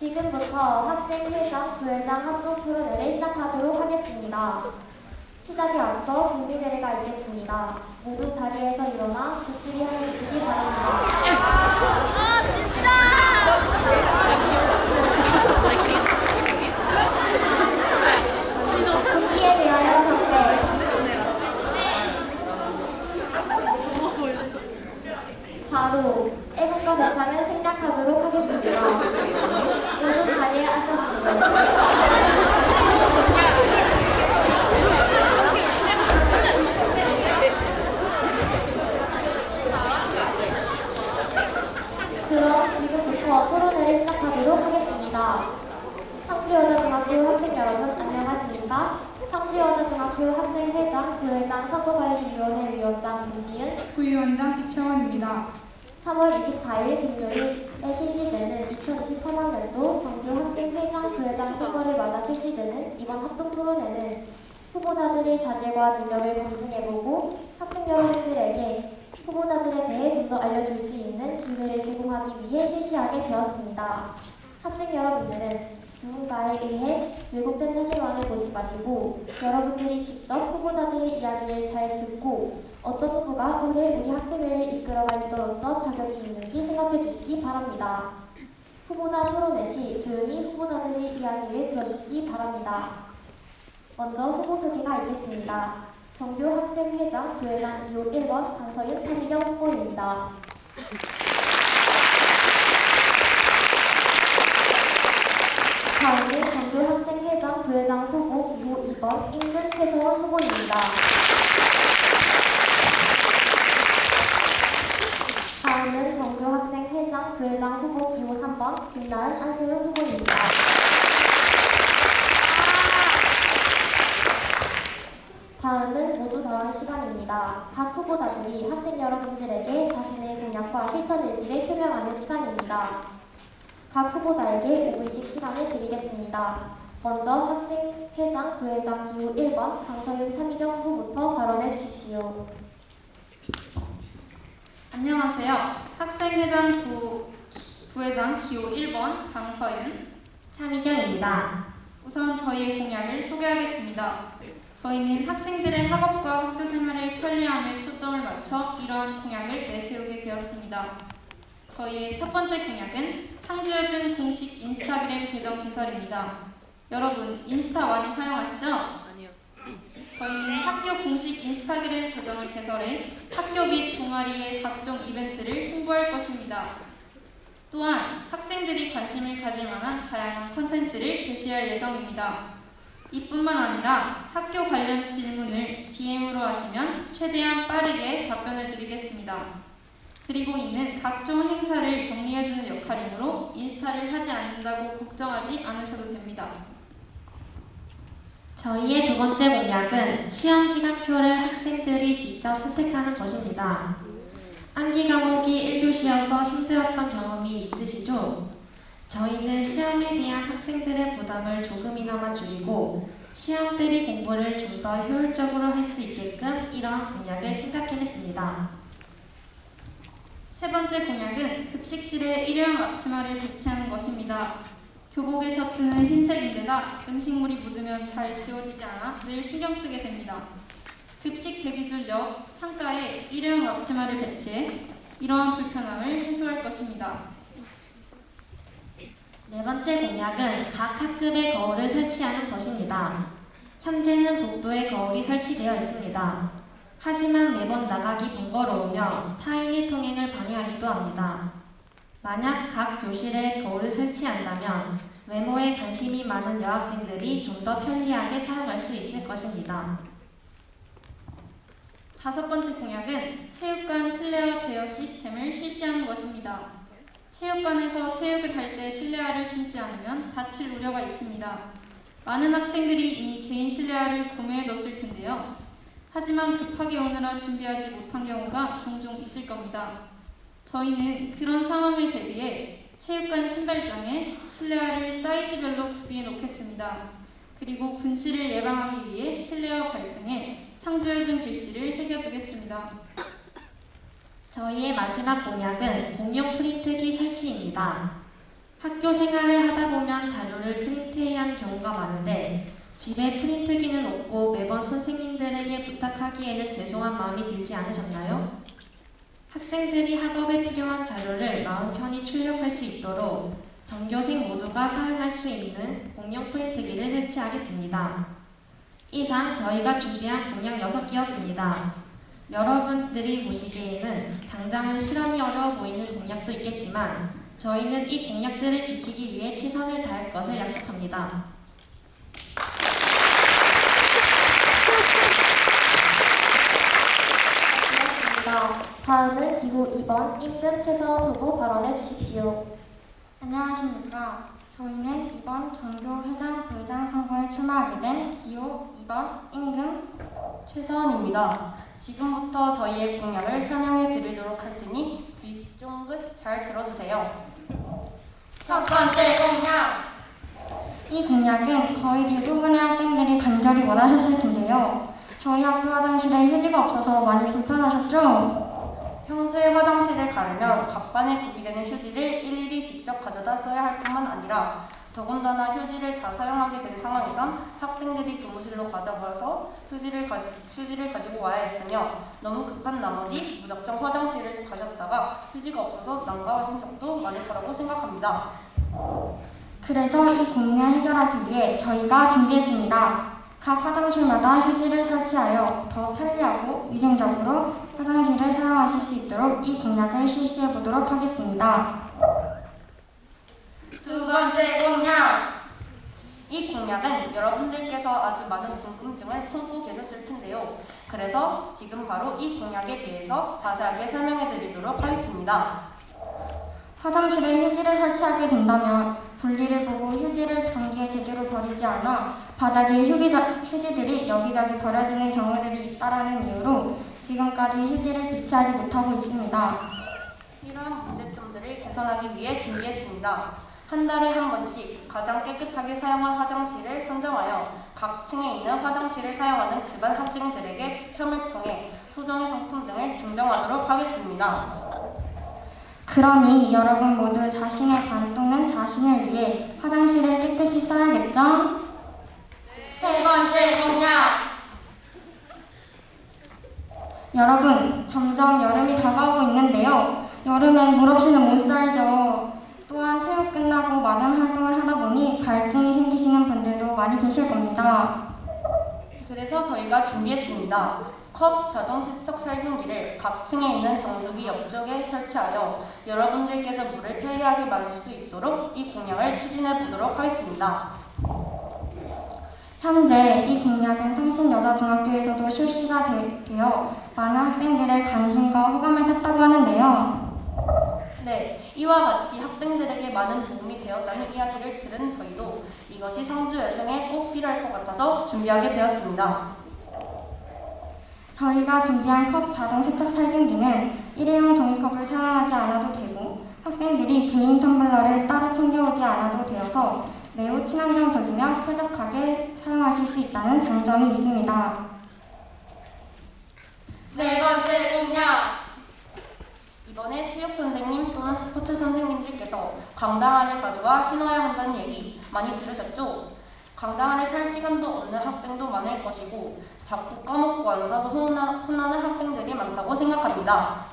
지금부터 학생회장, 부회장 합동 토론회를 시작하도록 하겠습니다. 시작에 앞서 국민의례가 있겠습니다. 모두 자리에서 일어나 국기를 향해주시기 바랍니다. 국기에 대하여 경례. 바로 애국가 전창을 생략하도록 하겠습니다. 모두 자리에 앉아주세요. 그럼 지금부터 토론회를 시작하도록 하겠습니다. 상주여자중학교 학생 여러분 안녕하십니까? 상주여자중학교 학생회장, 부회장, 선거관리위원회 위원장 김지은, 부위원장 이채원입니다. 3월 24일 금요일에 실시되는 2023학년도 정규 학생회장, 부회장 선거를 맞아 실시되는 이번 합동토론회는 후보자들의 자질과 능력을 검증해보고 학생 여러분들에게 후보자들에 대해 좀 더 알려줄 수 있는 기회를 제공하기 위해 실시하게 되었습니다. 학생 여러분들은 누군가에 의해 왜곡된 사실만을 보지 마시고 여러분들이 직접 후보자들의 이야기를 잘 듣고 어떤 후보가 올해 우리 학생회를 이끌어갈 리더로서 자격이 있는지 생각해 주시기 바랍니다. 후보자 토론회 시 조용히 후보자들의 이야기를 들어주시기 바랍니다. 먼저 후보 소개가 있겠습니다. 정규 학생회장, 부회장 기호 1번 강서윤 차미경 후보입니다. 다음은 정규 학생회장, 부회장 후보 기호 2번 임금 최성원 후보입니다. 다음은 정규 학생회장, 부회장 후보 기호 3번 김나은 안세훈 후보입니다. 다음은 모두 발언 시간입니다. 각 후보자들이 학생 여러분들에게 자신의 공약과 실천 의지를 표명하는 시간입니다. 각 후보자에게 5분씩 시간을 드리겠습니다. 먼저 학생회장, 부회장 기호 1번 강서윤 차미경 후보부터 발언해 주십시오. 안녕하세요. 학생회장 부회장 기호 1번 강서윤 차미경입니다. 우선 저희의 공약을 소개하겠습니다. 저희는 학생들의 학업과 학교 생활의 편리함에 초점을 맞춰 이러한 공약을 내세우게 되었습니다. 저희의 첫 번째 공약은 상주여중 공식 인스타그램 계정 개설입니다. 여러분, 인스타 많이 사용하시죠? 아니요. 저희는 학교 공식 인스타그램 계정을 개설해 학교 및 동아리의 각종 이벤트를 홍보할 것입니다. 또한 학생들이 관심을 가질 만한 다양한 콘텐츠를 게시할 예정입니다. 이뿐만 아니라 학교 관련 질문을 DM으로 하시면 최대한 빠르게 답변을 드리겠습니다. 그리고 이는 각종 행사를 정리해주는 역할이므로 인스타를 하지 않는다고 걱정하지 않으셔도 됩니다. 저희의 두 번째 공약은 시험 시간표를 학생들이 직접 선택하는 것입니다. 암기 과목이 1교시여서 힘들었던 경험이 있으시죠? 저희는 시험에 대한 학생들의 부담을 조금이나마 줄이고 시험 대비 공부를 좀 더 효율적으로 할 수 있게끔 이러한 공약을 생각해냈습니다. 세 번째 공약은 급식실에 일회용 앞치마를 배치하는 것입니다. 교복의 셔츠는 흰색인데다 음식물이 묻으면 잘 지워지지 않아 늘 신경 쓰게 됩니다. 급식 대기 중 옆 창가에 일회용 앞치마를 배치해 이러한 불편함을 해소할 것입니다. 네 번째 공약은 각 학급에 거울을 설치하는 것입니다. 현재는 복도에 거울이 설치되어 있습니다. 하지만 매번 나가기 번거로우며 타인의 통행을 방해하기도 합니다. 만약 각 교실에 거울을 설치한다면 외모에 관심이 많은 여학생들이 좀 더 편리하게 사용할 수 있을 것입니다. 다섯 번째 공약은 체육관 실내화 대여 시스템을 실시하는 것입니다. 체육관에서 체육을 할 때 실내화를 신지 않으면 다칠 우려가 있습니다. 많은 학생들이 이미 개인 실내화를 구매해뒀을 텐데요. 하지만 급하게 오느라 준비하지 못한 경우가 종종 있을 겁니다. 저희는 그런 상황을 대비해 체육관 신발장에 실내화를 사이즈별로 구비해 놓겠습니다. 그리고 분실을 예방하기 위해 실내화 발등에 상주여중 글씨를 새겨두겠습니다. 저희의 마지막 공약은 공용 프린트기 설치입니다. 학교 생활을 하다 보면 자료를 프린트해야 하는 경우가 많은데 집에 프린트기는 없고 매번 선생님들에게 부탁하기에는 죄송한 마음이 들지 않으셨나요? 학생들이 학업에 필요한 자료를 마음 편히 출력할 수 있도록 전교생 모두가 사용할 수 있는 공용 프린트기를 설치하겠습니다. 이상 저희가 준비한 공약 6개였습니다. 여러분들이 보시기에는 당장은 실현이 어려워 보이는 공약도 있겠지만 저희는 이 공약들을 지키기 위해 최선을 다할 것을 약속합니다. 고맙습니다. 다음은 기호 2번 임금 최서원 후보 발언해 주십시오. 안녕하십니까. 저희는 이번 전교 회장, 부회장 선거에 출마하게 된 기호 2번 임금 최서원입니다. 지금부터 저희의 공약을 설명해 드리도록 할 테니 귀 쫑긋 잘 들어주세요. 첫 번째 공약! 이 공약은 거의 대부분의 학생들이 간절히 원하셨을 텐데요. 저희 학교 화장실에 휴지가 없어서 많이 불편하셨죠? 평소에 화장실을 가려면 각 반에 구비되는 휴지를 일일이 직접 가져다 써야 할 뿐만 아니라 더군다나 휴지를 다 사용하게 된 상황에선 학생들이 교무실로 가져가서 휴지를 가지고 와야 했으며 너무 급한 나머지 무작정 화장실을 가셨다가 휴지가 없어서 난감하신 적도 많을 거라고 생각합니다. 그래서 이 고민을 해결하기 위해 저희가 준비했습니다. 각 화장실마다 휴지를 설치하여 더 편리하고 위생적으로 화장실을 사용하실 수 있도록 이 공약을 실시해 보도록 하겠습니다. 두 번째 공약! 이 공약은 여러분들께서 아주 많은 궁금증을 품고 계셨을 텐데요. 그래서 지금 바로 이 공약에 대해서 자세하게 설명해 드리도록 하겠습니다. 화장실에 휴지를 설치하게 된다면 볼일을 보고 휴지를 변기에 제대로 버리지 않아 바닥에 휴지들이 여기저기 버려지는 경우들이 있다라는 이유로 지금까지 휴지를 비치하지 못하고 있습니다. 이러한 문제점들을 개선하기 위해 준비했습니다. 한 달에 한 번씩 가장 깨끗하게 사용한 화장실을 선정하여 각 층에 있는 화장실을 사용하는 일반 학생들에게 추첨을 통해 소정의 상품 등을 증정하도록 하겠습니다. 그러니 여러분 모두 자신의 반 또는 자신을 위해 화장실을 깨끗이 써야겠죠? 세 번째 공약! 여러분, 점점 여름이 다가오고 있는데요. 여름엔 물 없이는 못 살죠. 또한 체육 끝나고 많은 활동을 하다 보니 갈증이 생기시는 분들도 많이 계실 겁니다. 그래서 저희가 준비했습니다. 컵 자동 세척 살균기를 각 층에 있는 정수기 옆쪽에 설치하여 여러분들께서 물을 편리하게 마실 수 있도록 이 공약을 추진해 보도록 하겠습니다. 현재 이 공약은 성신여자중학교에서도 실시가 되어 많은 학생들의 관심과 호감을 샀다고 하는데요. 네, 이와 같이 학생들에게 많은 도움이 되었다는 이야기를 들은 저희도 이것이 성주 여정에 꼭 필요할 것 같아서 준비하게 되었습니다. 저희가 준비한 컵 자동 세척 살균기는 일회용 종이컵을 사용하지 않아도 되고 학생들이 개인 텀블러를 따로 챙겨오지 않아도 되어서 매우 친환경적이며 쾌적하게 사용하실 수 있다는 장점이 있습니다. 네 번째 공약! 이번에 체육 선생님 또는 스포츠 선생님들께서 강당화를 가져와 신어야 한다는 얘기 많이 들으셨죠? 강당화를 살 시간도 없는 학생도 많을 것이고 자꾸 까먹고 안 사서 혼나는 학생들이 많다고 생각합니다.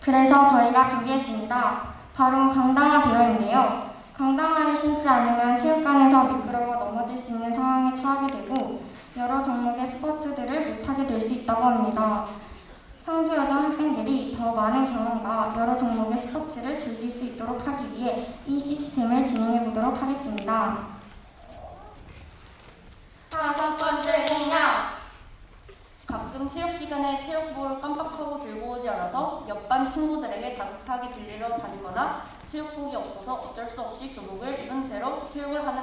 그래서 저희가 준비했습니다. 바로 강당화 대여인데요. 강당화를 신지 않으면 체육관에서 미끄러워 넘어질 수 있는 상황에 처하게 되고 여러 종목의 스포츠들을 못하게 될 수 있다고 합니다. 성주여정 학생들이 더 많은 경험과 여러 종목의 스포츠를 즐길 수 있도록 하기 위해 이 시스템을 진행해 보도록 하겠습니다. 다섯 번째 공약! 가끔 체육 시간에 체육복을 깜빡하고 들고 오지 않아서 옆반 친구들에게 다급하게 빌리러 다니거나 체육복이 없어서 어쩔 수 없이 교복을 입은 채로 체육을 하는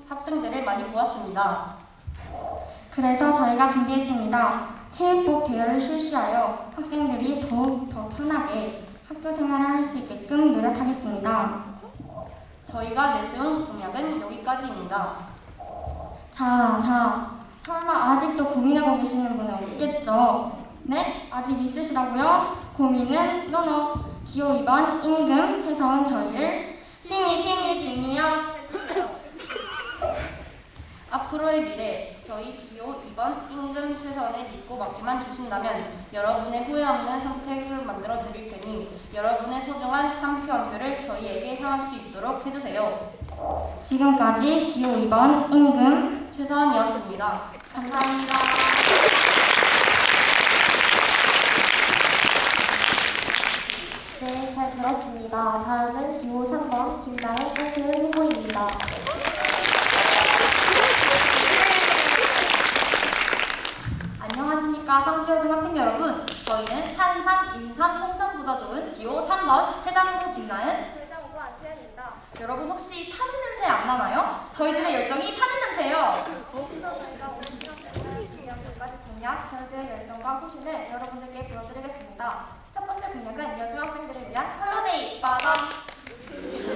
학생들을 많이 보았습니다. 그래서 저희가 준비했습니다. 체육복 대여를 실시하여 학생들이 더욱 더 편하게 학교 생활을 할 수 있게끔 노력하겠습니다. 저희가 내세운 공약은 여기까지입니다. 자, 설마 아직도 고민하고 계시는 분은 없겠죠? 네? 아직 있으시다고요? 고민은 노노. 기호 2번 임금 최서원 저희를 핑이 앞으로의 미래, 저희 기호 2번 임금 최선을 믿고 맡기만 주신다면 여러분의 후회 없는 선택을 만들어 드릴 테니 여러분의 소중한 한 표 한 표를 저희에게 향할 수 있도록 해주세요. 지금까지 기호 2번 임금 최선이었습니다. 감사합니다. 네, 잘 들었습니다. 다음은 기호 3번 김나연 댄스 후보입니다. 안녕하십니까 상주여중 학생 여러분. 저희는 산삼, 인삼, 홍삼보다 좋은 기호 3번 회장후보 김나은, 부회장후보 안채연입니다. 여러분 혹시 타는 냄새 안 나나요? 저희들의 열정이 타는 냄새예요. 그래서 저희가 오늘 시간 때문에 준비한 두 가지 공약, 저희들의 열정과 소신을 여러분들께 보여드리겠습니다. 첫 번째 공약은 여중 학생들을 위한 컬러데이! 빠밤!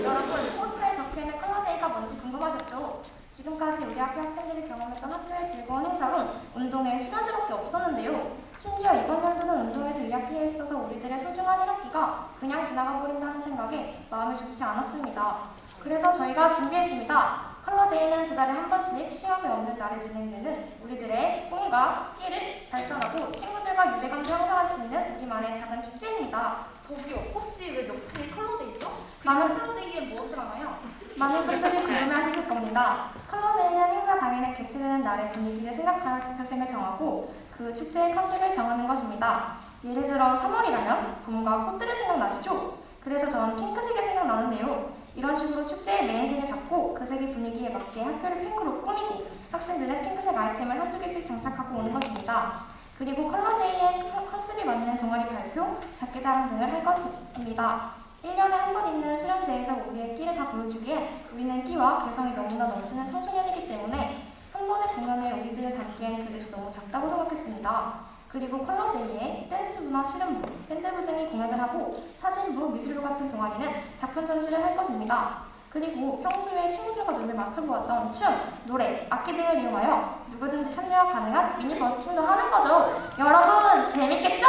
여러분, 포스터에 적혀있는 컬러데이가 뭔지 궁금하셨죠? 지금까지 우리 학교 학생들이 경험했던 학교의 즐거운 행사론 운동회, 수련회밖에 없었는데요. 심지어 이번 연도는 운동회도 2학기에 있어서 우리들의 소중한 1학기가 그냥 지나가 버린다는 생각에 마음이 좋지 않았습니다. 그래서 저희가 준비했습니다. 컬러데이는 2달에 한 번씩 시험이 없는 날에 진행되는 우리들의 꿈과 끼를 발산하고 친구들과 유대감도 형성할 수 있는 우리만의 작은 축제입니다. 저기요, 혹시 왜 명칭이 컬러데이죠? 많은 컬러데이에 무엇을 하나요? 많은 분들이 궁금해하실 겁니다. 컬러데이는 행사 당일에 개최되는 날의 분위기를 생각하여 대표생을 정하고 그 축제의 컨셉을 정하는 것입니다. 예를 들어 3월이라면 봄과 꽃들이 생각나시죠? 그래서 저는 핑크색이 생각나는데요. 이런 식으로 축제의 메인색을 잡고 그 색의 분위기에 맞게 학교를 핑크로 꾸미고 학생들은 핑크색 아이템을 한두 개씩 장착하고 오는 것입니다. 그리고 컬러데이의 컨셉이 맞는 동아리 발표, 장기자랑 등을 할 것입니다. 1년에 한 번 있는 수련제에서 우리의 끼를 다 보여주기에 우리는 끼와 개성이 너무나 넘치는 청소년이기 때문에 한 번의 공연에 우리들을 담기엔 그릇이 너무 작다고 생각했습니다. 그리고 컬러데이에 댄스부나 실험부, 밴드부 등이 공연을 하고 사진부, 미술부 같은 동아리는 작품 전시를 할 것입니다. 그리고 평소에 친구들과 놀며 맞춰보았던 춤, 노래, 악기 등을 이용하여 누구든지 참여가 가능한 미니 버스킹도 하는 거죠. 여러분 재밌겠죠?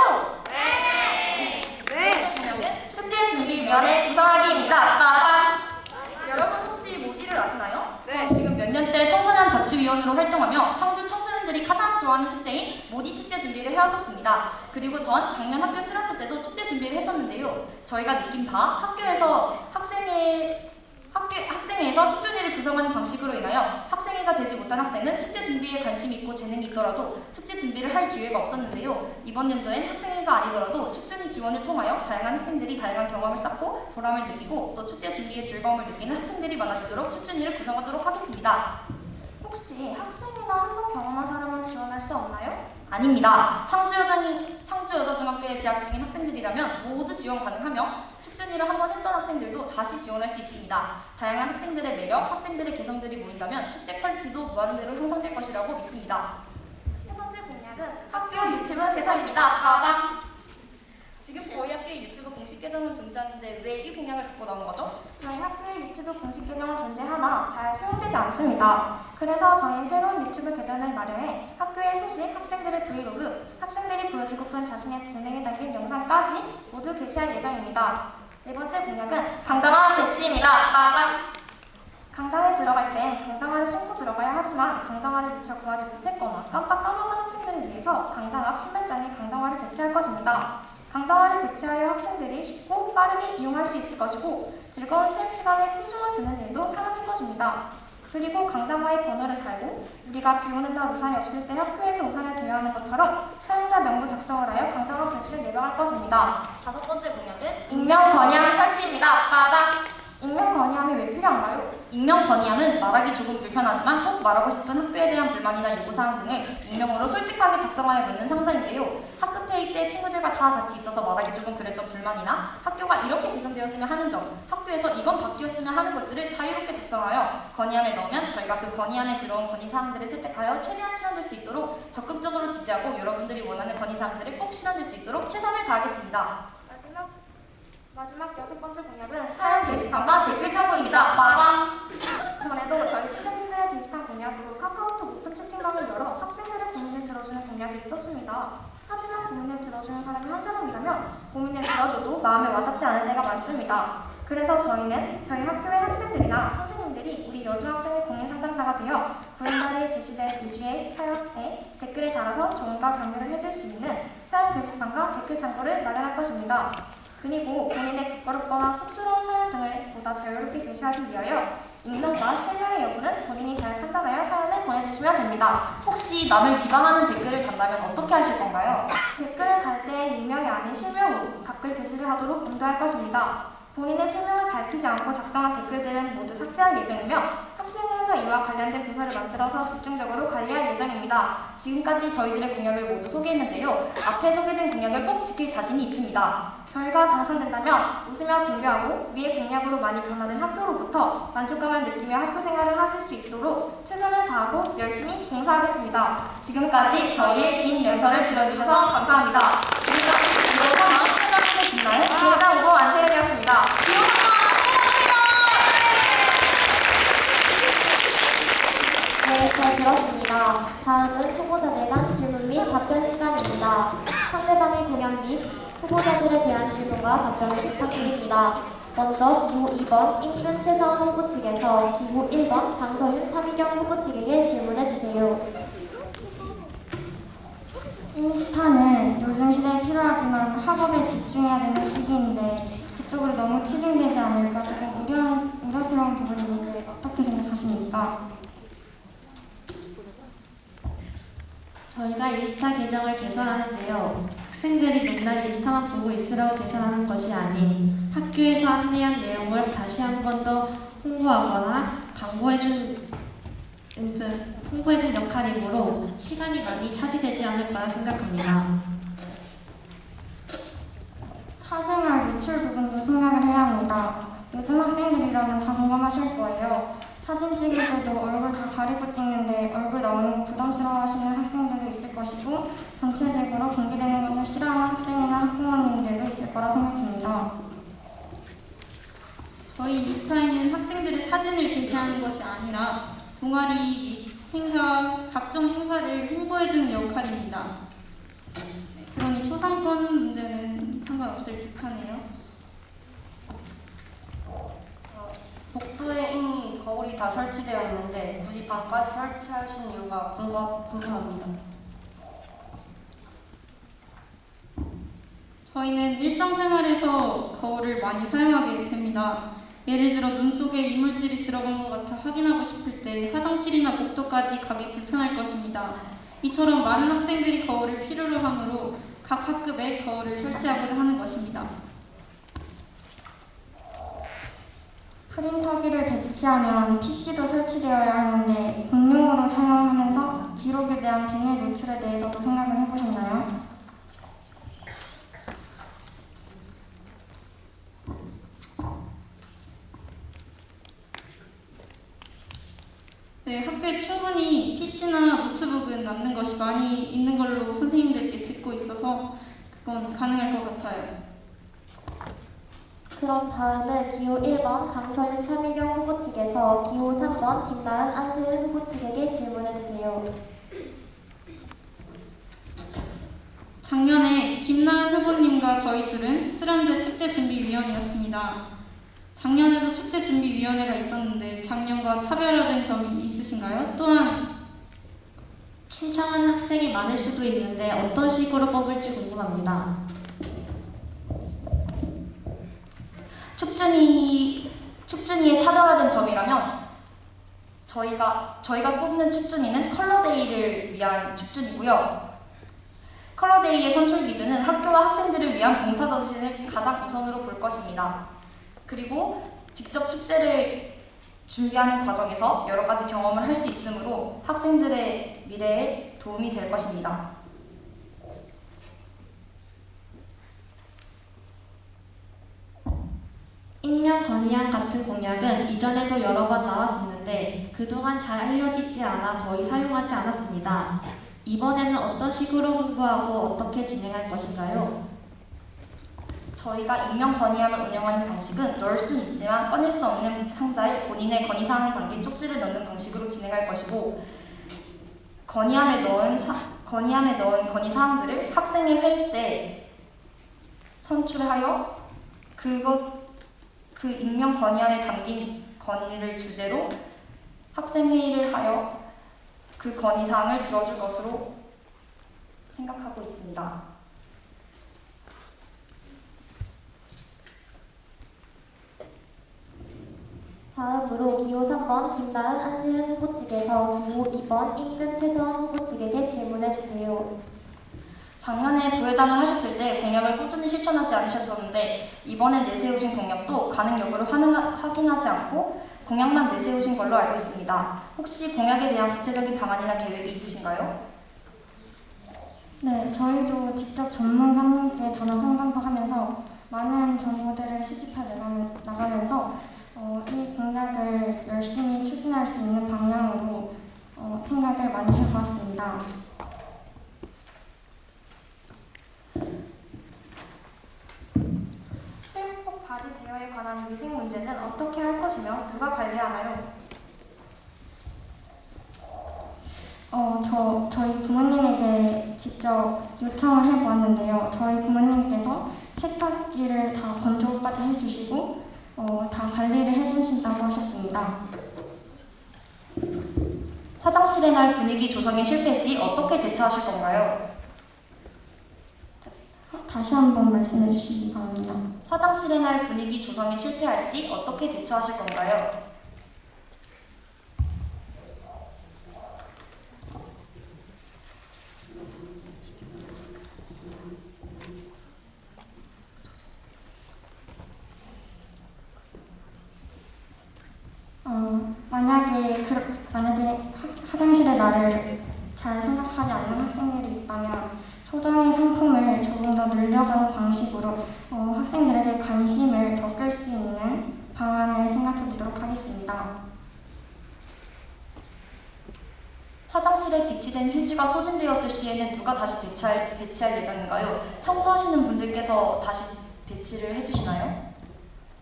두 번째 공약은 축제준비위원회 구성하기입니다. 빠밤! 여러분 혹시 모디를 아시나요? 저 지금 몇 년째 청소년 자치위원으로 활동하며 상주 청소년들이 가장 좋아하는 축제인 모디 축제 준비를 해왔었습니다. 그리고 전 작년 학교 수련회 때도 축제 준비를 했었는데요. 저희가 느낀 바 학교에서 학생회에서 축제회를 구성하는 방식으로 인하여 학생회가 되지 못한 학생은 축제 준비에 관심이 있고 재능이 있더라도 축제 준비를 할 기회가 없었는데요. 이번 연도엔 학생회가 아니더라도 축제회 지원을 통하여 다양한 학생들이 다양한 경험을 쌓고 보람을 느끼고 또 축제 준비의 즐거움을 느끼는 학생들이 많아지도록 축제회를 구성하도록 하겠습니다. 혹시 학생이나 한 번 경험한 사람은 지원할 수 없나요? 아닙니다. 상주여자중학교에 재학 중인 학생들이라면 모두 지원 가능하며 축제회를 한 번 했던 학생들도 다시 지원할 수 있습니다. 다양한 학생들의 매력, 학생들의 개성들이 모인다면 축제 퀄리티도 무한대로 형성될 것이라고 믿습니다. 세 번째 공약은 학교 유튜브 개설입니다. 빠밤! 지금 저희 학교의 유튜브 공식 계정은 존재하는데 왜 이 공약을 갖고 나온 거죠? 저희 학교의 유튜브 공식 계정은 존재하나 잘 사용되지 않습니다. 그래서 저희 새로운 유튜브 계정을 마련해 학교의 소식, 학생들의 브이로그, 학생들이 보여주고픈 자신의 재능에 담긴 영상까지 모두 게시할 예정입니다. 네 번째 공약은 강당화 배치입니다. 빠밤! 강당에 들어갈 땐 강당화를 신고 들어가야 하지만 강당화를 미처 구하지 못했거나 깜빡 까먹은 학생들을 위해서 강당 앞 신발장에 강당화를 배치할 것입니다. 강당화를 배치하여 학생들이 쉽고 빠르게 이용할 수 있을 것이고 즐거운 체육 시간에 꾸중을 드는 일도 사라질 것입니다. 그리고 강당화에 번호를 달고 우리가 비 오는 날 우산이 없을 때 학교에서 우산을 대여하는 것처럼 사용자 명부 작성을 하여 강당화 배치를 예방할 것입니다. 다섯 번째 공약은 익명 건의함 설치입니다. 빠밤! 익명 건의함이 왜 필요한가요? 익명 건의함은 말하기 조금 불편하지만 꼭 말하고 싶은 학교에 대한 불만이나 요구사항 등을 익명으로 솔직하게 작성하여 넣는 상자인데요. 학급 회의 때 친구들과 다 같이 있어서 말하기 조금 그랬던 불만이나 학교가 이렇게 개선되었으면 하는 점, 학교에서 이건 바뀌었으면 하는 것들을 자유롭게 작성하여 건의함에 넣으면 저희가 그 건의함에 들어온 건의사항들을 채택하여 최대한 실현될 수 있도록 적극적으로 지지하고 여러분들이 원하는 건의사항들을 꼭 실현될 수 있도록 최선을 다하겠습니다. 마지막 여섯 번째 공약은 사연 게시판과 댓글 창구입니다. 빠밤! 전에도 저희 선생님들 비슷한 공약으로 카카오톡 오픈 채팅방을 열어 학생들의 고민을 들어주는 공약이 있었습니다. 하지만 고민을 들어주는 사람이 한 사람이라면 고민을 들어줘도 마음에 와닿지 않을 때가 많습니다. 그래서 저희는 저희 학교의 학생들이나 선생님들이 우리 여중학생의 고민 상담사가 되어 구len달에 게시될 이주의 사연에 댓글을 달아서 조언과 강요를 해줄 수 있는 사연 게시판과 댓글 창구를 마련할 것입니다. 그리고 본인의 부끄럽거나 쑥스러운 사연 등을 보다 자유롭게 게시하기 위하여 익명과 실명의 여부는 본인이 잘 판단하여 사연을 보내주시면 됩니다. 혹시 남을 비방하는 댓글을 단다면 어떻게 하실 건가요? 댓글을 달 때 익명이 아닌 실명으로 댓글 게시를 하도록 인도할 것입니다. 본인의 실명을 밝히지 않고 작성한 댓글들은 모두 삭제할 예정이며 학생회에서 이와 관련된 부서를 만들어서 집중적으로 관리할 예정입니다. 지금까지 저희들의 공약을 모두 소개했는데요. 앞에 소개된 공약을 꼭 지킬 자신이 있습니다. 저희가 당선된다면 웃으며 등교하고 위의 공약으로 많이 변화된 학교로부터 만족감을 느끼며 학교 생활을 하실 수 있도록 최선을 다하고 열심히 봉사하겠습니다. 지금까지 저희의 긴 연설을 들어주셔서 감사합니다. 지금까지 기호 3번 최장훈 김나은, 부회장 후보 안세연이었습니다. 기호 3번 네, 잘 들었습니다. 다음은 후보자들 간 질문 및 답변 시간입니다. 상대방의 공약 및 후보자들에 대한 질문과 답변을 부탁드립니다. 먼저 기호 2번 임금 최서원 후보 측에서 기호 1번 강서윤 차미경 후보 측에게 질문해주세요. 인스타는 요즘 시대에 필요하지만 학업에 집중해야 되는 시기인데 그쪽으로 너무 치중되지 않을까 조금 우려스러운 부분이 있는데 어떻게 생각하십니까? 저희가 인스타 계정을 개설하는데요. 학생들이 맨날 인스타만 보고 있으라고 개설하는 것이 아닌 학교에서 안내한 내용을 다시 한 번 더 홍보하거나 홍보해준 역할이므로 시간이 많이 차지되지 않을 거라 생각합니다. 사생활 유출 부분도 생각을 해야 합니다. 요즘 학생들이라면 다 공감하실 거예요. 사진 찍을 때도 얼굴 다 가리고 찍는데 얼굴 나오는 거 부담스러워하시는 학생들도 있을 것이고 전체적으로 공개되는 것을 싫어하는 학생이나 학부모님들도 있을 거라 생각합니다. 저희 인스타에는 학생들의 사진을 게시하는 것이 아니라 동아리 행사, 각종 행사를 홍보해주는 역할입니다. 네, 그러니 초상권 문제는 상관없을 듯하네요. 복도에 이미 거울이 다 설치되어 있는데 굳이 방까지 설치하신 이유가 궁금합니다. 저희는 일상생활에서 거울을 많이 사용하게 됩니다. 예를 들어 눈 속에 이물질이 들어간 것 같아 확인하고 싶을 때 화장실이나 복도까지 가기 불편할 것입니다. 이처럼 많은 학생들이 거울을 필요로 하므로 각 학급에 거울을 설치하고자 하는 것입니다. 프린터기를 배치하면 PC도 설치되어야 하는데 공용으로 사용하면서 기록에 대한 비밀 노출에 대해서도 생각을 해보셨나요? 네, 학교에 충분히 PC나 노트북은 남는 것이 많이 있는 걸로 선생님들께 듣고 있어서 그건 가능할 것 같아요. 그럼 다음은 기호 1번 강서윤 차미경 후보 측에서 기호 3번 김나은 안세은 후보 측에게 질문해주세요. 작년에 김나은 후보님과 저희 둘은 수련제 축제준비위원이었습니다. 작년에도 축제준비위원회가 있었는데 작년과 차별화된 점이 있으신가요? 또한 신청하는 학생이 많을 수도 있는데 어떤 식으로 뽑을지 궁금합니다. 축준이의 차별화된 점이라면 저희가 뽑는 축준이는 컬러데이를 위한 축준이고요. 컬러데이의 선출 기준은 학교와 학생들을 위한 봉사정신을 가장 우선으로 볼 것입니다. 그리고 직접 축제를 준비하는 과정에서 여러 가지 경험을 할 수 있으므로 학생들의 미래에 도움이 될 것입니다. 익명 건의안 같은 공약은 이전에도 여러 번 나왔었는데 그동안 잘 알려지지 않아 거의 사용하지 않았습니다. 이번에는 어떤 식으로 홍보하고 어떻게 진행할 것인가요? 저희가 익명 건의함을 운영하는 방식은 넣을 수는 있지만 꺼낼 수 없는 상자에 본인의 건의사항이 담긴 쪽지를 넣는 방식으로 진행할 것이고 건의함에 넣은 건의사항들을 학생의 회의 때 선출하여 그 익명 건의안에 담긴 건의를 주제로 학생회의를 하여 그 건의사항을 들어줄 것으로 생각하고 있습니다. 다음으로 기호 3번 김나은 안세은 후보 측에서 기호 2번 임금 최서원 후보 측에게 질문해 주세요. 작년에 부회장을 하셨을 때 공약을 꾸준히 실천하지 않으셨었는데 이번에 내세우신 공약도 가능 여부를 확인하지 않고 공약만 내세우신 걸로 알고 있습니다. 혹시 공약에 대한 구체적인 방안이나 계획이 있으신가요? 네, 저희도 직접 전문가님께 전화 상담도 하면서 많은 정보들을 수집해 나가면서 이 공약을 열심히 추진할 수 있는 방향으로 생각을 많이 해보았습니다. 체육복 바지 대여에 관한 위생 문제는 어떻게 할 것이며 누가 관리하나요? 저희 부모님에게 직접 요청을 해보았는데요. 저희 부모님께서 세탁기를 다 건조까지 해주시고 다 관리를 해주신다고 하셨습니다. 화장실의 날 분위기 조성의 실패 시 어떻게 대처하실 건가요? 다시 한번 말씀해 주시기 바랍니다. 화장실의 날 분위기 조성에 실패할 시 어떻게 대처하실 건가요? 만약에 화장실의 날을 잘 생각하지 않는 학생들이 있다면 소정의 상품을 조금 더 늘려가는 방식으로 학생들에게 관심을 더 끌 수 있는 방안을 생각해 보도록 하겠습니다. 화장실에 비치된 휴지가 소진되었을 시에는 누가 다시 배치할 예정인가요? 청소하시는 분들께서 다시 배치를 해주시나요?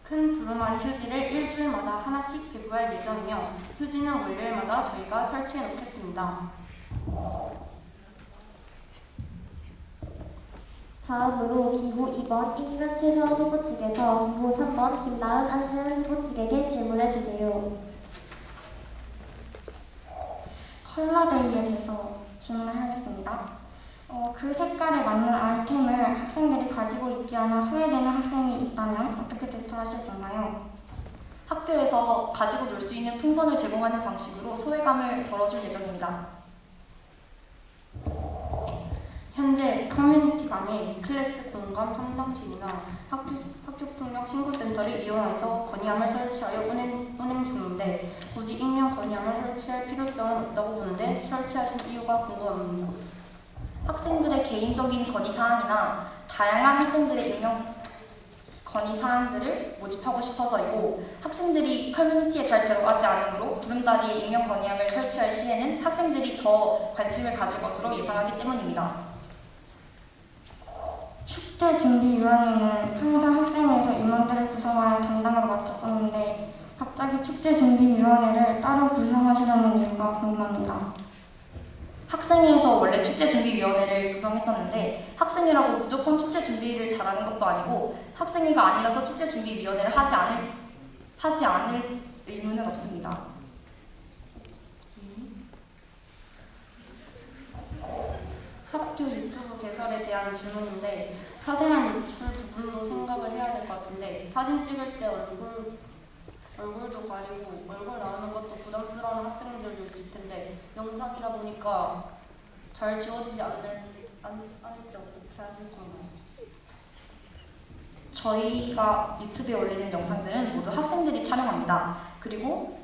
큰 두루마리 휴지를 일주일마다 하나씩 배부할 예정이며 휴지는 월요일마다 저희가 설치해 놓겠습니다. 다음으로 기호 2번 임금 최서원 후보 측에서 기호 3번 김나은 안세은 후보 측에게 질문해 주세요. 컬러데이에 대해서 질문을 하겠습니다. 그 색깔에 맞는 아이템을 학생들이 가지고 있지 않아 소외되는 학생이 있다면 어떻게 대처하실 건가요? 학교에서 가지고 놀 수 있는 풍선을 제공하는 방식으로 소외감을 덜어줄 예정입니다. 현재 커뮤니티 간의 클래스 공감 상담실이나 학교폭력 신고센터를 이용해서 건의함을 설치하여 운행 중인데 굳이 익명 건의함을 설치할 필요성은 없다고 보는데 설치하신 이유가 궁금합니다. 학생들의 개인적인 건의사항이나 다양한 학생들의 익명 건의사항들을 모집하고 싶어서이고 학생들이 커뮤니티에 잘 들어가지 않으므로 구름다리에 익명 건의함을 설치할 시에는 학생들이 더 관심을 가질 것으로 예상하기 때문입니다. 축제준비위원회는 항상 학생회에서 임원들을 구성하여 담당으로 맡았었는데 갑자기 축제준비위원회를 따로 구성하시려는 이유가 궁금합니다. 학생회에서 원래 축제준비위원회를 구성했었는데 학생회라고 무조건 축제 준비를 잘하는 것도 아니고 학생회가 아니라서 축제준비위원회를 하지 않을 의무는 없습니다. 학교 유튜브 개설에 대한 질문인데 사생활 노출 부분도 생각을 해야 될 것 같은데 사진 찍을 때 얼굴도 가리고 얼굴 나오는 것도 부담스러운 학생들도 있을 텐데 영상이다 보니까 잘 지워지지 않을지 어떻게 하실 건가요? 저희가 유튜브에 올리는 영상들은 모두 학생들이 촬영합니다. 그리고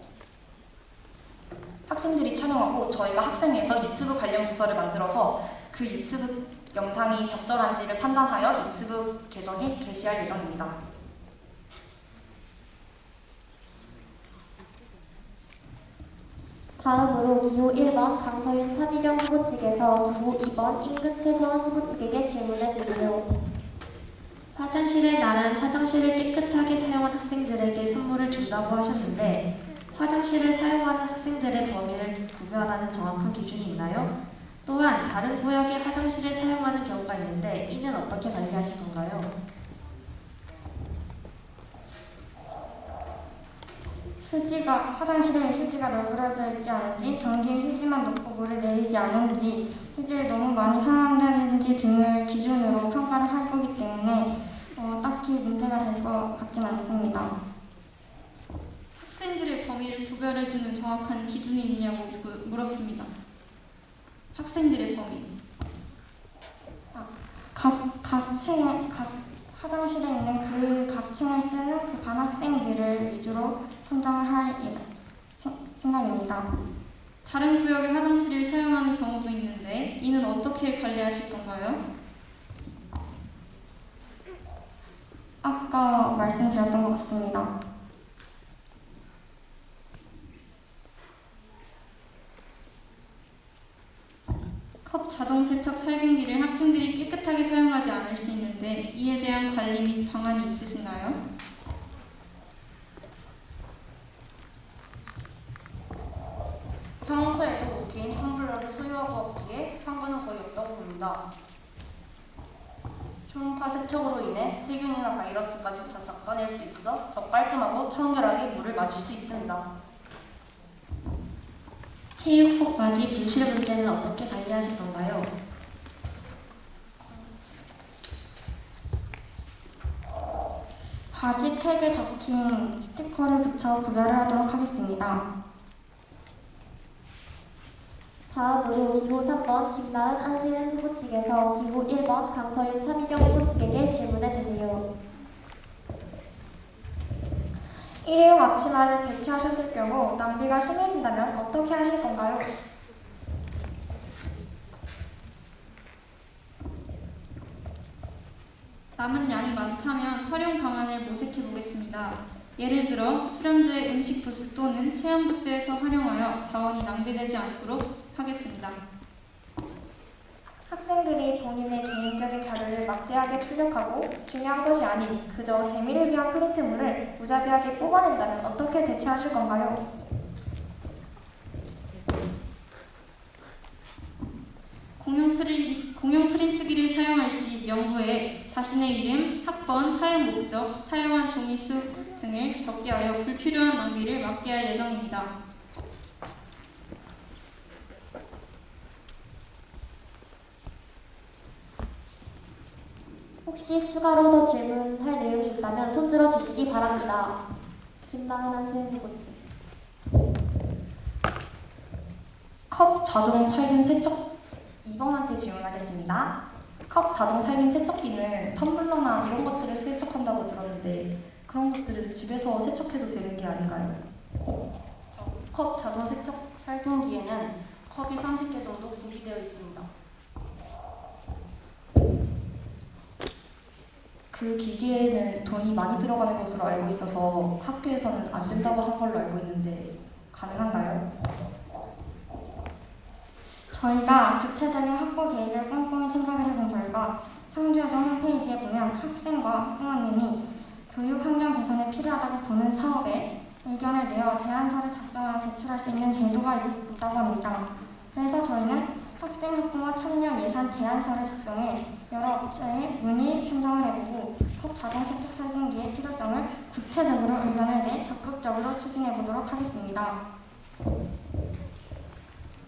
학생들이 촬영하고 저희가 학생회에서 유튜브 관련 부서를 만들어서 그 유튜브 영상이 적절한지를 판단하여 유튜브 계정에 게시할 예정입니다. 다음으로 기호 1번 강서윤 차미경 후보 측에서 기호 2번 임금 최서원 후보 측에게 질문해 주세요. 화장실의 날은 화장실을 깨끗하게 사용한 학생들에게 선물을 준다고 하셨는데 화장실을 사용하는 학생들의 범위를 구별하는 정확한 기준이 있나요? 또한 다른 구역의 화장실을 사용하는 경우가 있는데 이는 어떻게 관리하실 건가요? 화장실에 휴지가 널브러져 있지 않은지, 변기에 휴지만 놓고 물을 내리지 않은지, 휴지를 너무 많이 사용한다든지 등을 기준으로 평가를 할 거기 때문에 딱히 문제가 될 것 같진 않습니다. 학생들의 범위를 구별해주는 정확한 기준이 있냐고 물었습니다. 학생들의 범위. 각 화장실에 있는 각 층을 쓰는 그 반 학생들을 위주로 선정을 할 생각입니다. 다른 구역의 화장실을 사용하는 경우도 있는데 이는 어떻게 관리하실 건가요? 아까 말씀드렸던 것 같습니다. 컵 자동 세척 살균기를 학생들이 깨끗하게 사용하지 않을 수 있는데 이에 대한 관리 및 방안이 있으신가요? 평소에도 개인 텀블러를 소유하고 없기에 상관은 거의 없다고 봅니다. 초음파 세척으로 인해 세균이나 바이러스까지 다 닦아낼 수 있어 더 깔끔하고 청결하게 물을 마실 수 있습니다. 체육복 바지 분실 문제는 어떻게 관리하실 건가요? 바지 택에 적힌 스티커를 붙여 구별을 하도록 하겠습니다. 다음으로 기호 3번 김나은 안세윤 후보 측에서 기호 1번 강서윤 차미경 후보 측에게 질문해 주세요. 일회용 앞치마를 배치하셨을 경우 낭비가 심해진다면 어떻게 하실 건가요? 남은 양이 많다면 활용 방안을 모색해 보겠습니다. 예를 들어 수련제 음식 부스 또는 체험 부스에서 활용하여 자원이 낭비되지 않도록 하겠습니다. 학생들이 본인의 개인적인 자료를 막대하게 출력하고 중요한 것이 아닌 그저 재미를 위한 프린트물을 무자비하게 뽑아낸다면 어떻게 대처하실 건가요? 공용 프린트기를 사용할 시 명부에 자신의 이름, 학번, 사용 목적, 사용한 종이 수 등을 적게 하여 불필요한 낭비를 막게 할 예정입니다. 혹시 추가로 더 질문할 내용이 있다면 손들어 주시기 바랍니다. 김나은 안세윤 후보 측. 컵 자동 살균 세척 2번한테 질문하겠습니다. 컵 자동 살균 세척기는 텀블러나 이런 것들을 세척한다고 들었는데 그런 것들은 집에서 세척해도 되는 게 아닌가요? 컵 자동 세척 살균기에는 컵이 30개 정도 구비되어 있습니다. 그 기계에는 돈이 많이 들어가는 것으로 알고 있어서 학교에서는 안 된다고 한 걸로 알고 있는데 가능한가요? 저희가 구체적인 확보 계획을 꼼꼼히 생각을 해본 결과 상주여정 홈페이지에 보면 학생과 학부모님이 교육 환경 개선에 필요하다고 보는 사업에 의견을 내어 제안서를 작성하여 제출할 수 있는 제도가 있다고 합니다. 그래서 저희는 학생, 학부모 참여 예산 제안서를 작성해 여러 업체에 문의 선정을 해보고 컵 자동 세척 살균기의 필요성을 구체적으로 의견을 내 적극적으로 추진해 보도록 하겠습니다.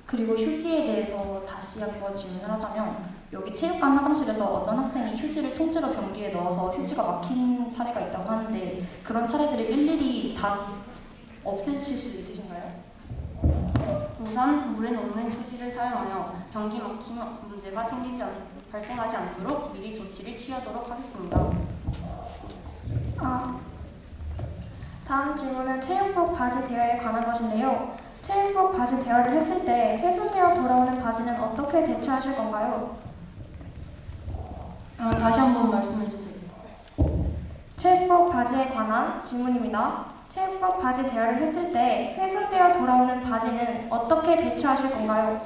그리고 휴지에 대해서 다시 한번 질문을 하자면 여기 체육관 화장실에서 어떤 학생이 휴지를 통째로 변기에 넣어서 휴지가 막힌 사례가 있다고 하는데 그런 사례들을 일일이 다 없애실 수 있으신가요? 우선 물에 녹는 휴지를 사용하여 변기 막힘 문제가 발생하지 않도록 미리 조치를 취하도록 하겠습니다. 다음 질문은 체육복 바지 대여에 관한 것인데요. 체육복 바지 대여를 했을 때 훼손되어 돌아오는 바지는 어떻게 대처하실 건가요? 다시 한번 말씀해 주세요. 체육복 바지에 관한 질문입니다. 체육복 바지 대여를 했을 때 훼손되어 돌아오는 바지는 어떻게 대처하실 건가요?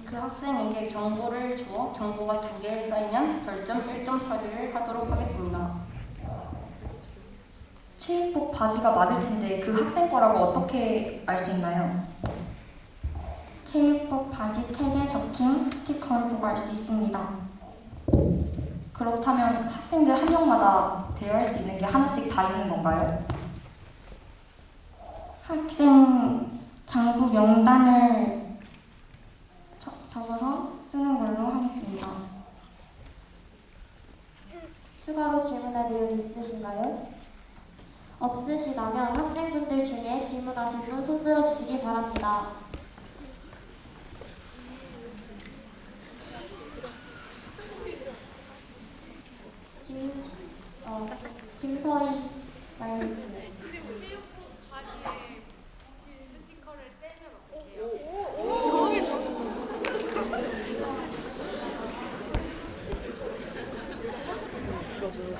그 학생에게 경고를 주어 경고가 2개 쌓이면 별점 1점 처리를 하도록 하겠습니다. 체육복 바지가 맞을 텐데 그 학생 거라고 어떻게 알 수 있나요? 체육복 바지 택에 적힌 스티커를 보고 알 수 있습니다. 그렇다면 학생들 한 명마다 대여할 수 있는 게 하나씩 다 있는 건가요? 학생 장부 명단을 적어서 쓰는 걸로 하겠습니다. 추가로 질문할 내용 있으신가요? 없으시다면 학생분들 중에 질문하실 분 손들어 주시기 바랍니다. 김서희 말해주세요.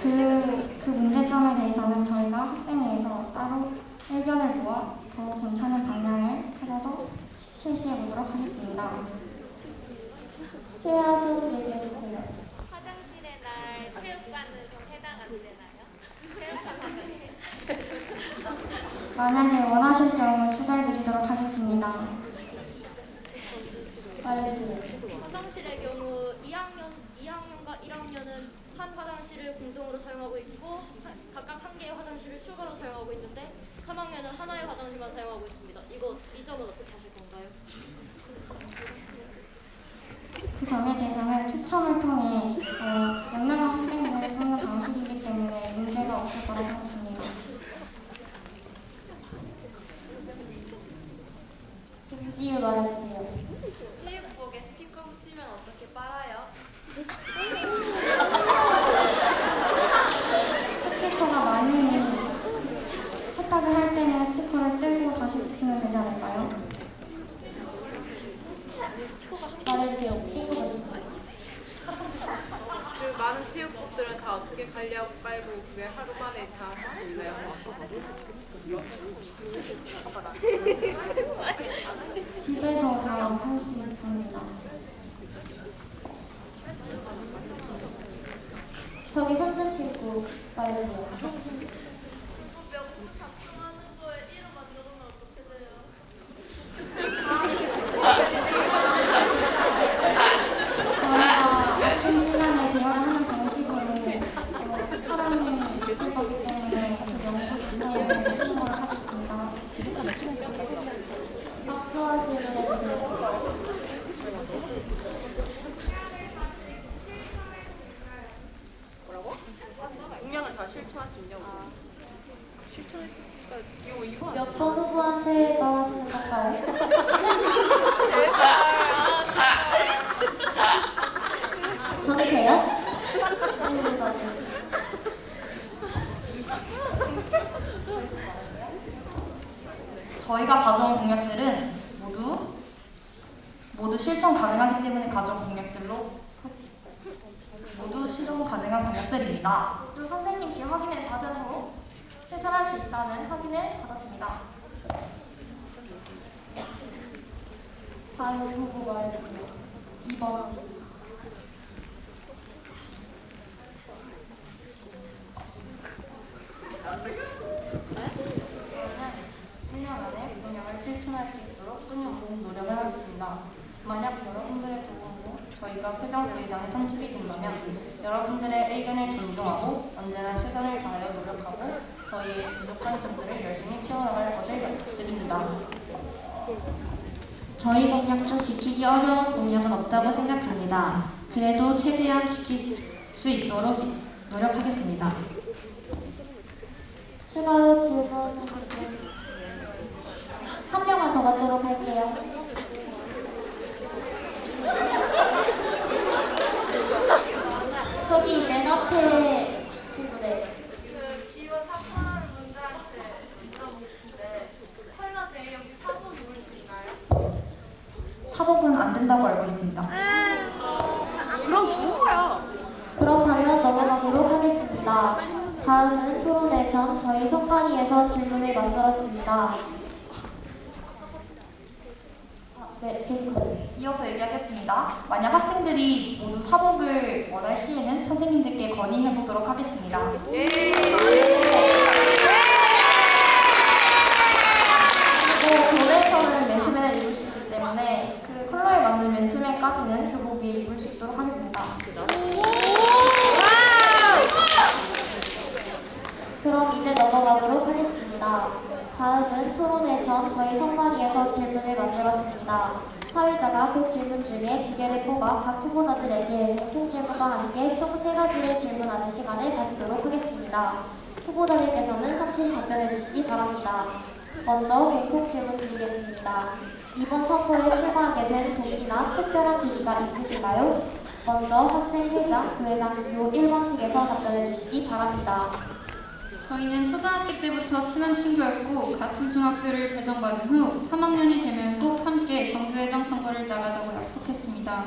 그 문제점에 대해서는 저희가 학생회에서 따로 의견을 모아 더 괜찮은 방향을 찾아서 실시해 보도록 하겠습니다. 최하순 얘기해주세요. 화장실의 날 체육관은 좀 해당 안 되나요? 체육관 만약에 원하실 경우 추가해 드리도록 하겠습니다. 말해주세요. 화장실의 경우 2학년과 1학년은 한 화장실을 공동으로 사용하고 있고 각각 한 개의 화장실을 추가로 사용하고 있는데 3학년은 하나의 화장실만 사용하고 있습니다. 이 점은 어떻게 하실 건가요? 그 점에 대해서는 추첨을 통해 연령한 학생들을 뽑는 방식이기 때문에 문제가 없을 거라고 생각합니다. 김지유 말해주세요. 체육복에 스티커 붙이면 어떻게 빨아요? 스티커가 많으니 세탁을 할 때는 스티커를 떼고 다시 붙이면 되지 않을까요? 말해주세요. 핑크 버치. 그 많은 체육복들은 다 어떻게 관리하고 빨고 그게 하루 만에 다 있나요? 집에서 다 할 수 있습니다. 저기 손든 친구 말해주세요. 저희가 아침 시간에 대화를 하는 방식으로 사람이 있을 거기 때문에 그 연구 자세를 하는 걸 하겠습니다. 박수와 질문해주세요. 공약을 다 실천할 수 있냐고. 실천할 수 있을까? 이거 몇 번 후보한테 말하시는 건가요? 전체요? 저희가 가져온 공약들은 모두 실천 가능하기 때문에 가져온 공약들로 모두 실현 가능한 공약들입니다. 모두 선생님께 확인을 받은 후 실천할 수 있다는 확인을 받았습니다. 다음 후보 말해주세요. 2번. 저는 1년 안에 공약을 실천할 수 있도록 끊임없는 노력을 하겠습니다. 만약 여러분들의 도움으로 저희가 회장, 부회장에 선출이 된다면 여러분들의 의견을 존중하고 언제나 최선을 다하여 노력하고 저희의 부족한 점들을 열심히 채워나갈 것을 약속드립니다. 저희 공약 중 지키기 어려운 공약은 없다고 생각합니다. 그래도 최대한 지킬 수 있도록 노력하겠습니다. 추가로 질문 한 명만 더 받도록 할게요. 저기 맨 앞에 친구들. 그 기호 3번 분들한테 물어보고 싶은데 컬러 데이 혹시 사복 입을 수 있나요? 사복은 안 된다고 알고 있습니다. 그럼 좋은 거야. 그렇다면 넘어가도록 하겠습니다. 다음은 토론회 전 저희 선관위에서 질문을 만들었습니다. 네, 계속하세요. 이어서 얘기하겠습니다. 만약 학생들이 모두 사복을 원할 시에는 선생님들께 건의해 보도록 하겠습니다. 그리고 교내에서는 맨투맨을 입을 수 있기 때문에 그 컬러에 맞는 맨투맨까지는 교복이 입을 수 있도록 하겠습니다. 되었습니다. 다음은 토론회 전 저희 선관위에서 질문을 만들었습니다. 사회자가 그 질문 중에 2개를 뽑아 각 후보자들에게 공통 질문과 함께 총 3가지를 질문하는 시간을 가지도록 하겠습니다. 후보자들께서는 성실히 답변해 주시기 바랍니다. 먼저 공통 질문 드리겠습니다. 이번 선거에 출마하게 된 동기나 특별한 계기가 있으실까요? 먼저 학생회장, 부회장 기호 1번 측에서 답변해 주시기 바랍니다. 저희는 초등학교 때부터 친한 친구였고 같은 중학교를 배정받은 후 3학년이 되면 꼭 함께 정부회장 선거를 나가자고 약속했습니다.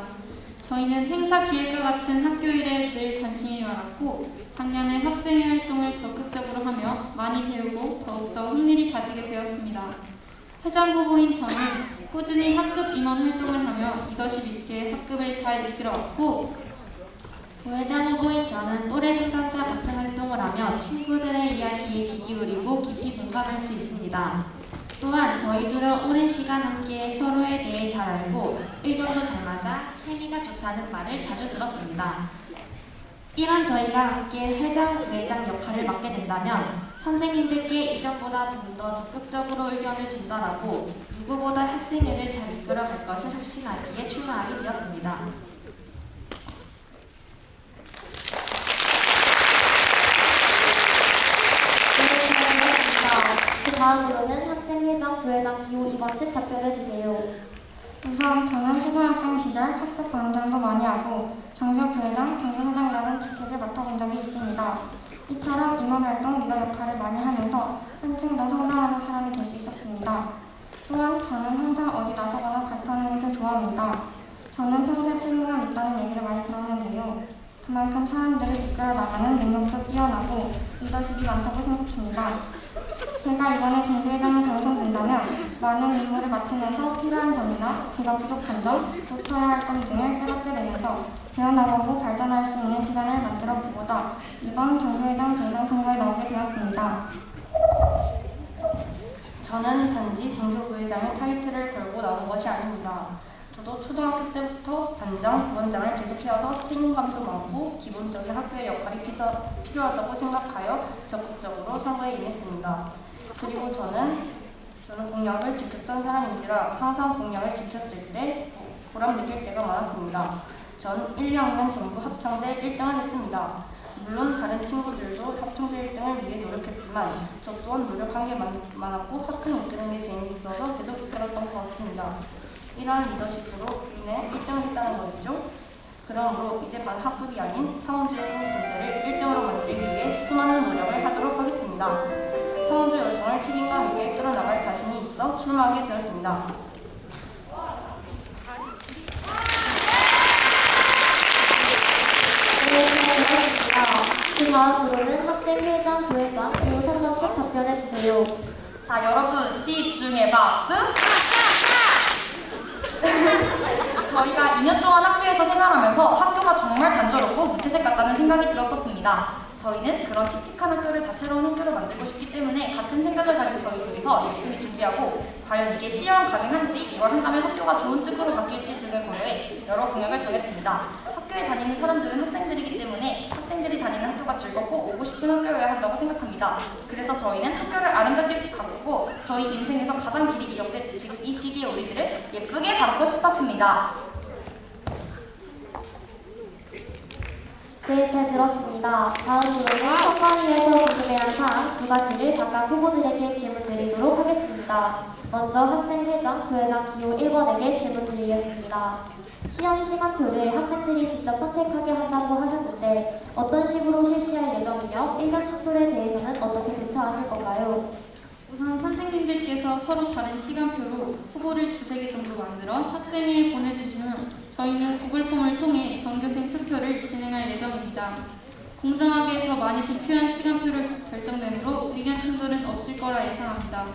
저희는 행사 기획과 같은 학교 일에 늘 관심이 많았고 작년에 학생회 활동을 적극적으로 하며 많이 배우고 더욱더 흥미를 가지게 되었습니다. 회장 후보인 저는 꾸준히 학급 임원 활동을 하며 리더십 있게 학급을 잘 이끌어왔고 부회장 후보인 저는 또래 상담자 같은 활동을 하며 친구들의 이야기에 귀 기울이고 깊이 공감할 수 있습니다. 또한 저희들은 오랜 시간 함께 서로에 대해 잘 알고 의견도 잘 맞아 케미가 좋다는 말을 자주 들었습니다. 이런 저희가 함께 회장, 부회장 역할을 맡게 된다면 선생님들께 이전보다 좀 더 적극적으로 의견을 전달하고 누구보다 학생회를 잘 이끌어갈 것을 확신하기에 출마하게 되었습니다. 그 다음으로는 학생회장, 부회장 기호 2번 측 답변해 주세요. 우선 저는 초등학생 시절 학급 부원장도 많이 하고 정교 부회장, 정교회장이라는 직책을 맡아본 적이 있습니다. 이처럼 임원활동 리더 역할을 많이 하면서 한층 더 성장하는 사람이 될 수 있었습니다. 또한 저는 항상 어디 나서거나 발표하는 것을 좋아합니다. 저는 평소에 책임감 있다는 얘기를 많이 들었는데요. 그만큼 사람들을 이끌어 나가는 능력도 뛰어나고 리더십이 많다고 생각합니다. 제가 이번에 정부회장에 당선된다면 많은 임무를 맡으면서 필요한 점이나 제가 부족한 점, 고쳐야 할 점 등을 깨닫게 되면서 배워나가고 발전할 수 있는 시간을 만들어 보고자 이번 정부회장 부회장 선거에 나오게 되었습니다. 저는 단지 정교 부회장의 타이틀을 걸고 나온 것이 아닙니다. 저도 초등학교 때부터 반장, 부원장을 계속해와서 책임감도 많고 기본적인 학교의 역할이 필요하다고 생각하여 적극적으로 선거에 임했습니다. 그리고 저는 공약을 지켰던 사람인지라 항상 공약을 지켰을 때 보람 느낄 때가 많았습니다. 전 1, 2학년 전부 합창제 1등을 했습니다. 물론 다른 친구들도 합창제 1등을 위해 노력했지만 저 또한 노력한 게 많았고 합창 이끄는 게 재미있어서 계속 이끌었던 것 같습니다. 이러한 리더십으로 인해 1등을 했다는 거겠죠? 그러므로 이제 반 학급이 아닌 사원주의 전체를 1등으로 만들기 위해 수많은 노력을 하도록 하겠습니다. 사원주 열정을 책임감 있게 끌어나갈 자신이 있어 출마하게 되었습니다. 그 다음으로는 학생회장, 부회장 기호 3번 측 답변해 주세요. 자, 여러분 집중해 박수! 저희가 2년 동안 학교에서 생활하면서 학교가 정말 단조롭고 무채색 같다는 생각이 들었었습니다. 저희는 그런 칙칙한 학교를 다채로운 학교로 만들고 싶기 때문에 같은 생각을 가진 저희 둘이서 열심히 준비하고 과연 이게 시험 가능한지, 이걸 한다면 학교가 좋은 쪽으로 바뀔지 등을 고려해 여러 공약을 정했습니다. 학교에 다니는 사람들은 학생들이기 때문에 학생들이 다니는 학교가 즐겁고 오고 싶은 학교여야 한다고 생각합니다. 그래서 저희는 학교를 아름답게 가꾸고 저희 인생에서 가장 길이 기억될 지금 이 시기의 우리들을 예쁘게 가꾸고 싶었습니다. 네, 잘 들었습니다. 다음으로는 선관위에서 궁금해한 사항 2가지를 각각 후보들에게 질문드리도록 하겠습니다. 먼저 학생회장, 부회장 기호 1번에게 질문드리겠습니다. 시험 시간표를 학생들이 직접 선택하게 한다고 하셨는데 어떤 식으로 실시할 예정이며 의견 충돌에 대해서는 어떻게 대처하실 건가요? 우선 선생님들께서 서로 다른 시간표로 후보를 2-3개 정도 만들어 학생회에 보내주시면 저희는 구글 폼을 통해 전교생 투표를 진행할 예정입니다. 공정하게 더 많이 득표한 시간표를 결정되므로 의견 충돌은 없을 거라 예상합니다.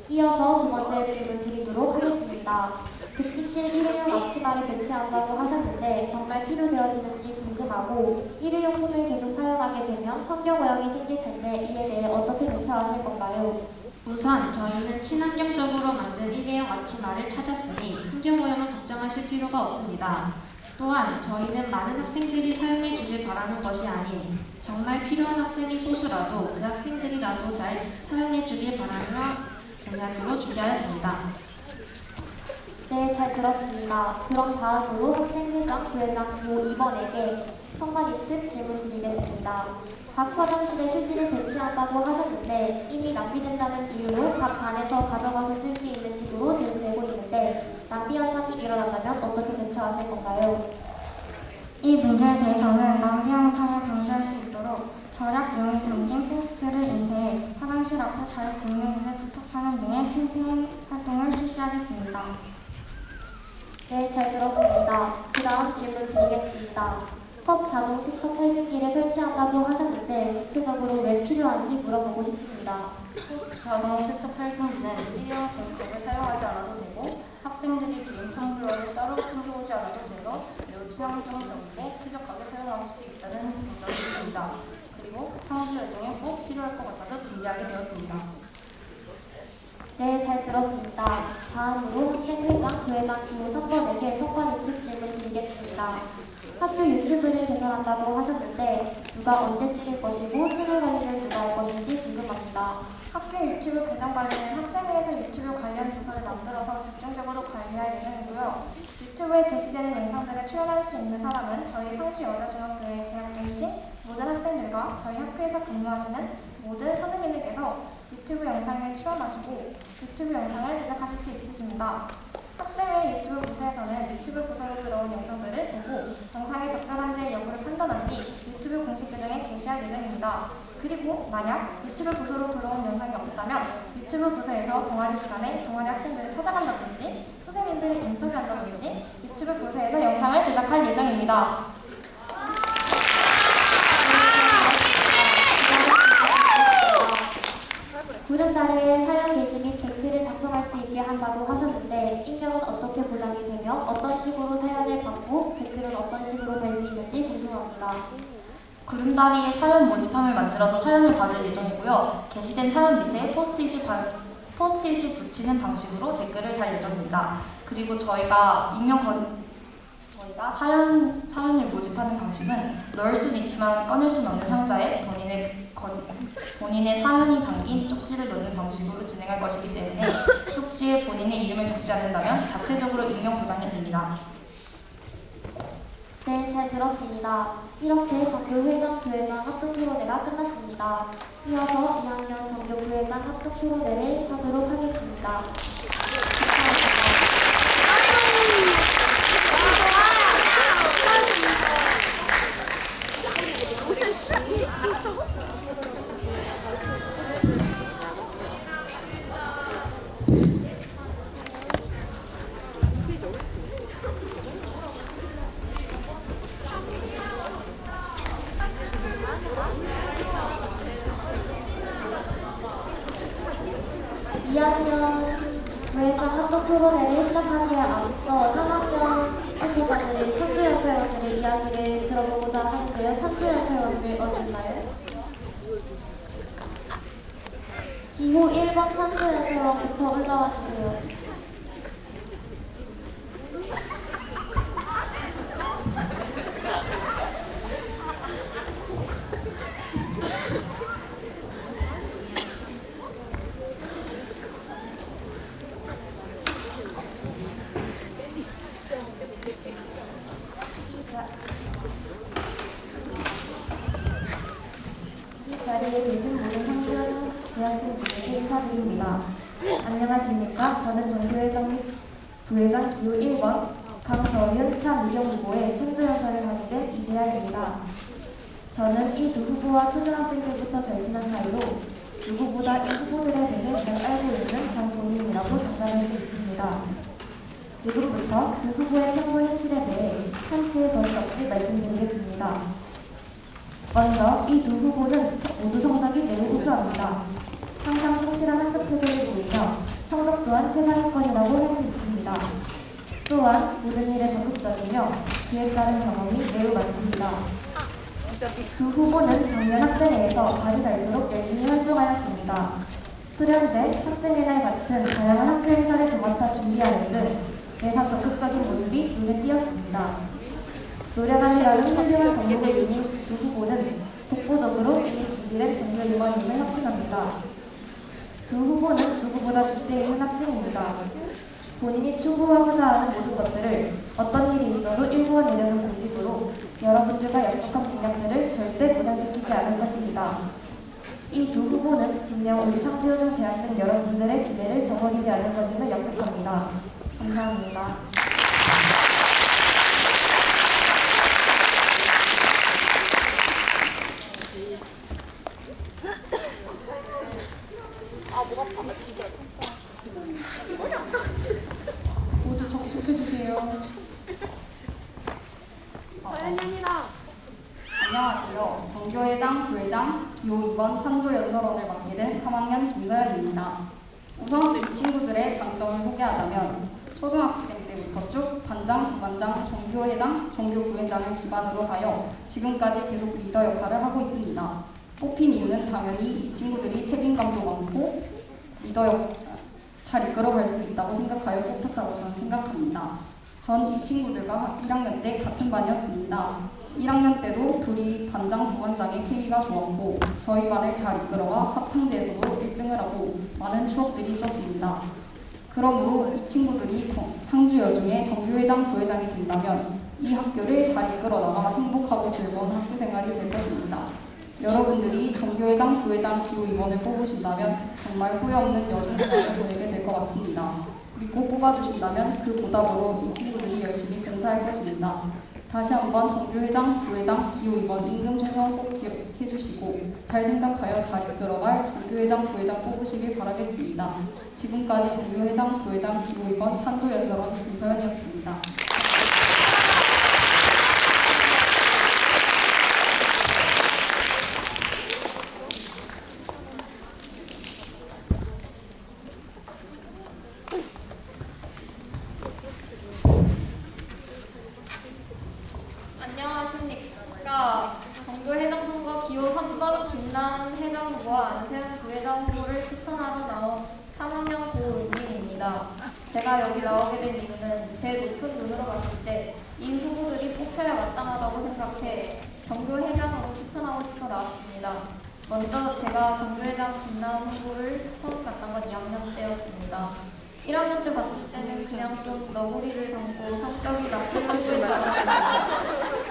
이어서 2번째 질문 드리도록 하겠습니다. 급식실 일회용 앞치마를 배치한다고 하셨는데 정말 필요되어지는지 궁금하고 일회용품을 계속 사용하게 되면 환경오염이 생길 텐데 이에 대해 어떻게 대처하실 건가요? 우선 저희는 친환경적으로 만든 일회용 앞치마를 찾았으니 환경오염은 걱정하실 필요가 없습니다. 또한 저희는 많은 학생들이 사용해 주길 바라는 것이 아닌 정말 필요한 학생이 소수라도 그 학생들이라도 잘 사용해 주길 바라며 공약으로 준비하였습니다. 네, 잘 들었습니다. 그럼 다음으로 학생회장, 부회장, 기호 2번에게 선관위 측 질문 드리겠습니다. 각 화장실에 휴지를 배치한다고 하셨는데 이미 낭비된다는 이유로 각 반에서 가져가서 쓸 수 있는 식으로 제공되고 있는데 낭비 현상이 일어난다면 어떻게 대처하실 건가요? 이 문제에 대해서는 낭비 현상을 방지할 수 있도록 절약용이 담긴 포스트를 인쇄해 화장실 앞에 자유공유물에 부착하는 등의 캠페인 활동을 실시하겠습니다. 네, 잘 들었습니다. 그 다음 질문 드리겠습니다. 컵 자동 세척 살균기를 설치한다고 하셨는데 구체적으로 왜 필요한지 물어보고 싶습니다. 자동 세척 살균기는 일회용 종이컵을 사용하지 않아도 되고 학생들이 개인 텀블러를 따로 챙겨오지 않아도 돼서 매우 친환경적이고 쾌적하게 사용하실 수 있다는 장점이 있습니다. 그리고 상주 여정에 꼭 필요할 것 같아서 준비하게 되었습니다. 네, 잘 들었습니다. 다음으로 학생회장, 부회장, 기호 3번에게 선관위 측 질문 드리겠습니다. 학교 유튜브를 개설한다고 하셨는데 누가 언제 찍을 것이고 채널 관리는 누가 할 것인지 궁금합니다. 학교 유튜브 계정 관리는 학생회에서 유튜브 관련 부서를 만들어서 집중적으로 관리할 예정이고요. 유튜브에 게시되는 영상들에 출연할 수 있는 사람은 저희 상주여자중학교에 재학생 중 모든 학생들과 저희 학교에서 근무하시는 모든 선생님들께서 유튜브 영상에 출연하시고 유튜브 영상을 제작하실 수 있으십니다. 학생회 유튜브 부서에서는 유튜브 부서로 들어온 영상들을 보고 영상이 적절한지 여부를 판단한 뒤 유튜브 공식 계정에 게시할 예정입니다. 그리고 만약 유튜브 부서로 들어온 영상이 없다면 유튜브 부서에서 동아리 시간에 동아리 학생들을 찾아간다든지 선생님들을 인터뷰한다든지 유튜브 부서에서 영상을 제작할 예정입니다. 구름다리에 사연 게시 및 댓글을 작성할 수 있게 한다고 하셨는데 익명은 어떻게 보장이 되며 어떤 식으로 사연을 받고 댓글은 어떤 식으로 될 수 있는지 궁금합니다. 구름다리에 사연 모집함을 만들어서 사연을 받을 예정이고요. 게시된 사연 밑에 포스트잇을 붙이는 방식으로 댓글을 달 예정입니다. 그리고 저희가 사연을 모집하는 방식은 넣을 수는 있지만 꺼낼 수는 없는 상자에 본인의 사연이 담긴 쪽지를 넣는 방식으로 진행할 것이기 때문에 쪽지에 본인의 이름을 적지 않는다면 자체적으로 익명 보장이 됩니다. 네, 잘 들었습니다. 이렇게 전교 회장, 부회장 합동 토론회가 끝났습니다. 이어서 2학년 전교 부회장 합동 토론회를 하도록 하겠습니다. 부회장 합동 토론회를 시작하기에 앞서 3학년 학회장들 찬조연철원들의 이야기를 들어보고자 하는데요. 찬조연철원들 어디 있나요? 기호 1번 찬조연철원부터 올라와 주세요. 이 자리에 계신 모든 상주여중 재학생분들께 인사드립니다. 안녕하십니까? 저는 전교회장 부회장 기호 1번 강서윤 차미경 후보의 찬조연설을 하게 된 이재학입니다. 저는 이 두 후보와 초등학생들부터 절친한 사이로 누구보다 이 후보들에 대해 잘 알고 있는 장본인이라고 장담할 수 있습니다. 지금부터 두 후보의 평소 행실에 대해 한치의 거짓 없이 말씀드리겠습니다. 먼저 이 두 후보는 모두 성적이 매우 우수합니다. 항상 성실한 학급 태도를 보이며 성적 또한 최상위권이라고 할 수 있습니다. 또한 모든 일에 적극적이며 그에 따른 경험이 매우 많습니다. 두 후보는 작년 학생회에서 발이 닳도록 열심히 활동하였습니다. 수련제, 학생의 날 같은 다양한 학교 행사를 도맡아 준비하는 등 매사 적극적인 모습이 눈에 띄었습니다. 노력하느라는 훌륭한 덕목을 지닌 두 후보는 독보적으로 이미 준비된 정규 임원임을 확신합니다. 두 후보는 누구보다 줏대 있는 학생입니다. 본인이 추구하고자 하는 모든 것들을 어떤 일이 있어도 일구어내려는 고집으로 여러분들과 약속한 공약들을 절대 무산시키지 않을 것입니다. 이 두 후보는 분명 우리 상주여중 재학생 여러분들의 기대를 저버리지 않을 것임을 약속합니다. 감사합니다. 모두 정숙해주세요. 안녕하세요. 정교회장, 부회장, 기호 2번 창조연설원을 맡게 된 3학년 김서연입니다. 우선 이 친구들의 장점을 소개하자면 초등학생 때부터 쭉 반장, 부반장, 정교회장, 정교부회장을 기반으로 하여 지금까지 계속 리더 역할을 하고 있습니다. 뽑힌 이유는 당연히 이 친구들이 책임감도 많고 잘 이끌어갈 수 있다고 생각하여 뽑혔다고 저는 생각합니다. 전 이 친구들과 1학년 때 같은 반이었습니다. 1학년 때도 둘이 반장, 부반장의 케미가 좋았고 저희 반을 잘 이끌어가 합창제에서도 1등을 하고 많은 추억들이 있었습니다. 그러므로 이 친구들이 상주여중의 정교회장, 부회장이 된다면 이 학교를 잘 이끌어나가 행복하고 즐거운 학교 생활이 될 것입니다. 여러분들이 정교회장, 부회장, 기호 2번을 뽑으신다면 정말 후회 없는 여중 생활을 보내게 될 것 같습니다. 믿고 뽑아주신다면 그 보답으로 이 친구들이 열심히 봉사할 것입니다. 다시 한번 정교회장, 부회장, 기호 2번 임금 충성 꼭 기억해 주시고 잘 생각하여 잘 이끌어갈 정교회장, 부회장 뽑으시길 바라겠습니다. 지금까지 정교회장, 부회장, 기호 2번 찬조연설원 김서연이었습니다. 안녕하십니까. 정교회장 선거 기호 3번 김나은 회장 후보와 안세은 부회장 후보를 추천하러 나온 3학년 고은민입니다. 제가 여기 나오게 된 이유는 제 높은 눈으로 봤을 때 이 후보들이 뽑혀야 마땅하다고 생각해 정교회장으로 추천하고 싶어 나왔습니다. 먼저 제가 정교회장 김나은 후보를 처음 만난 건 2학년 때였습니다. 1학년 때 봤을 때는 그냥 좀 너구리를 담고 성격이 나쁜 친구였습니다.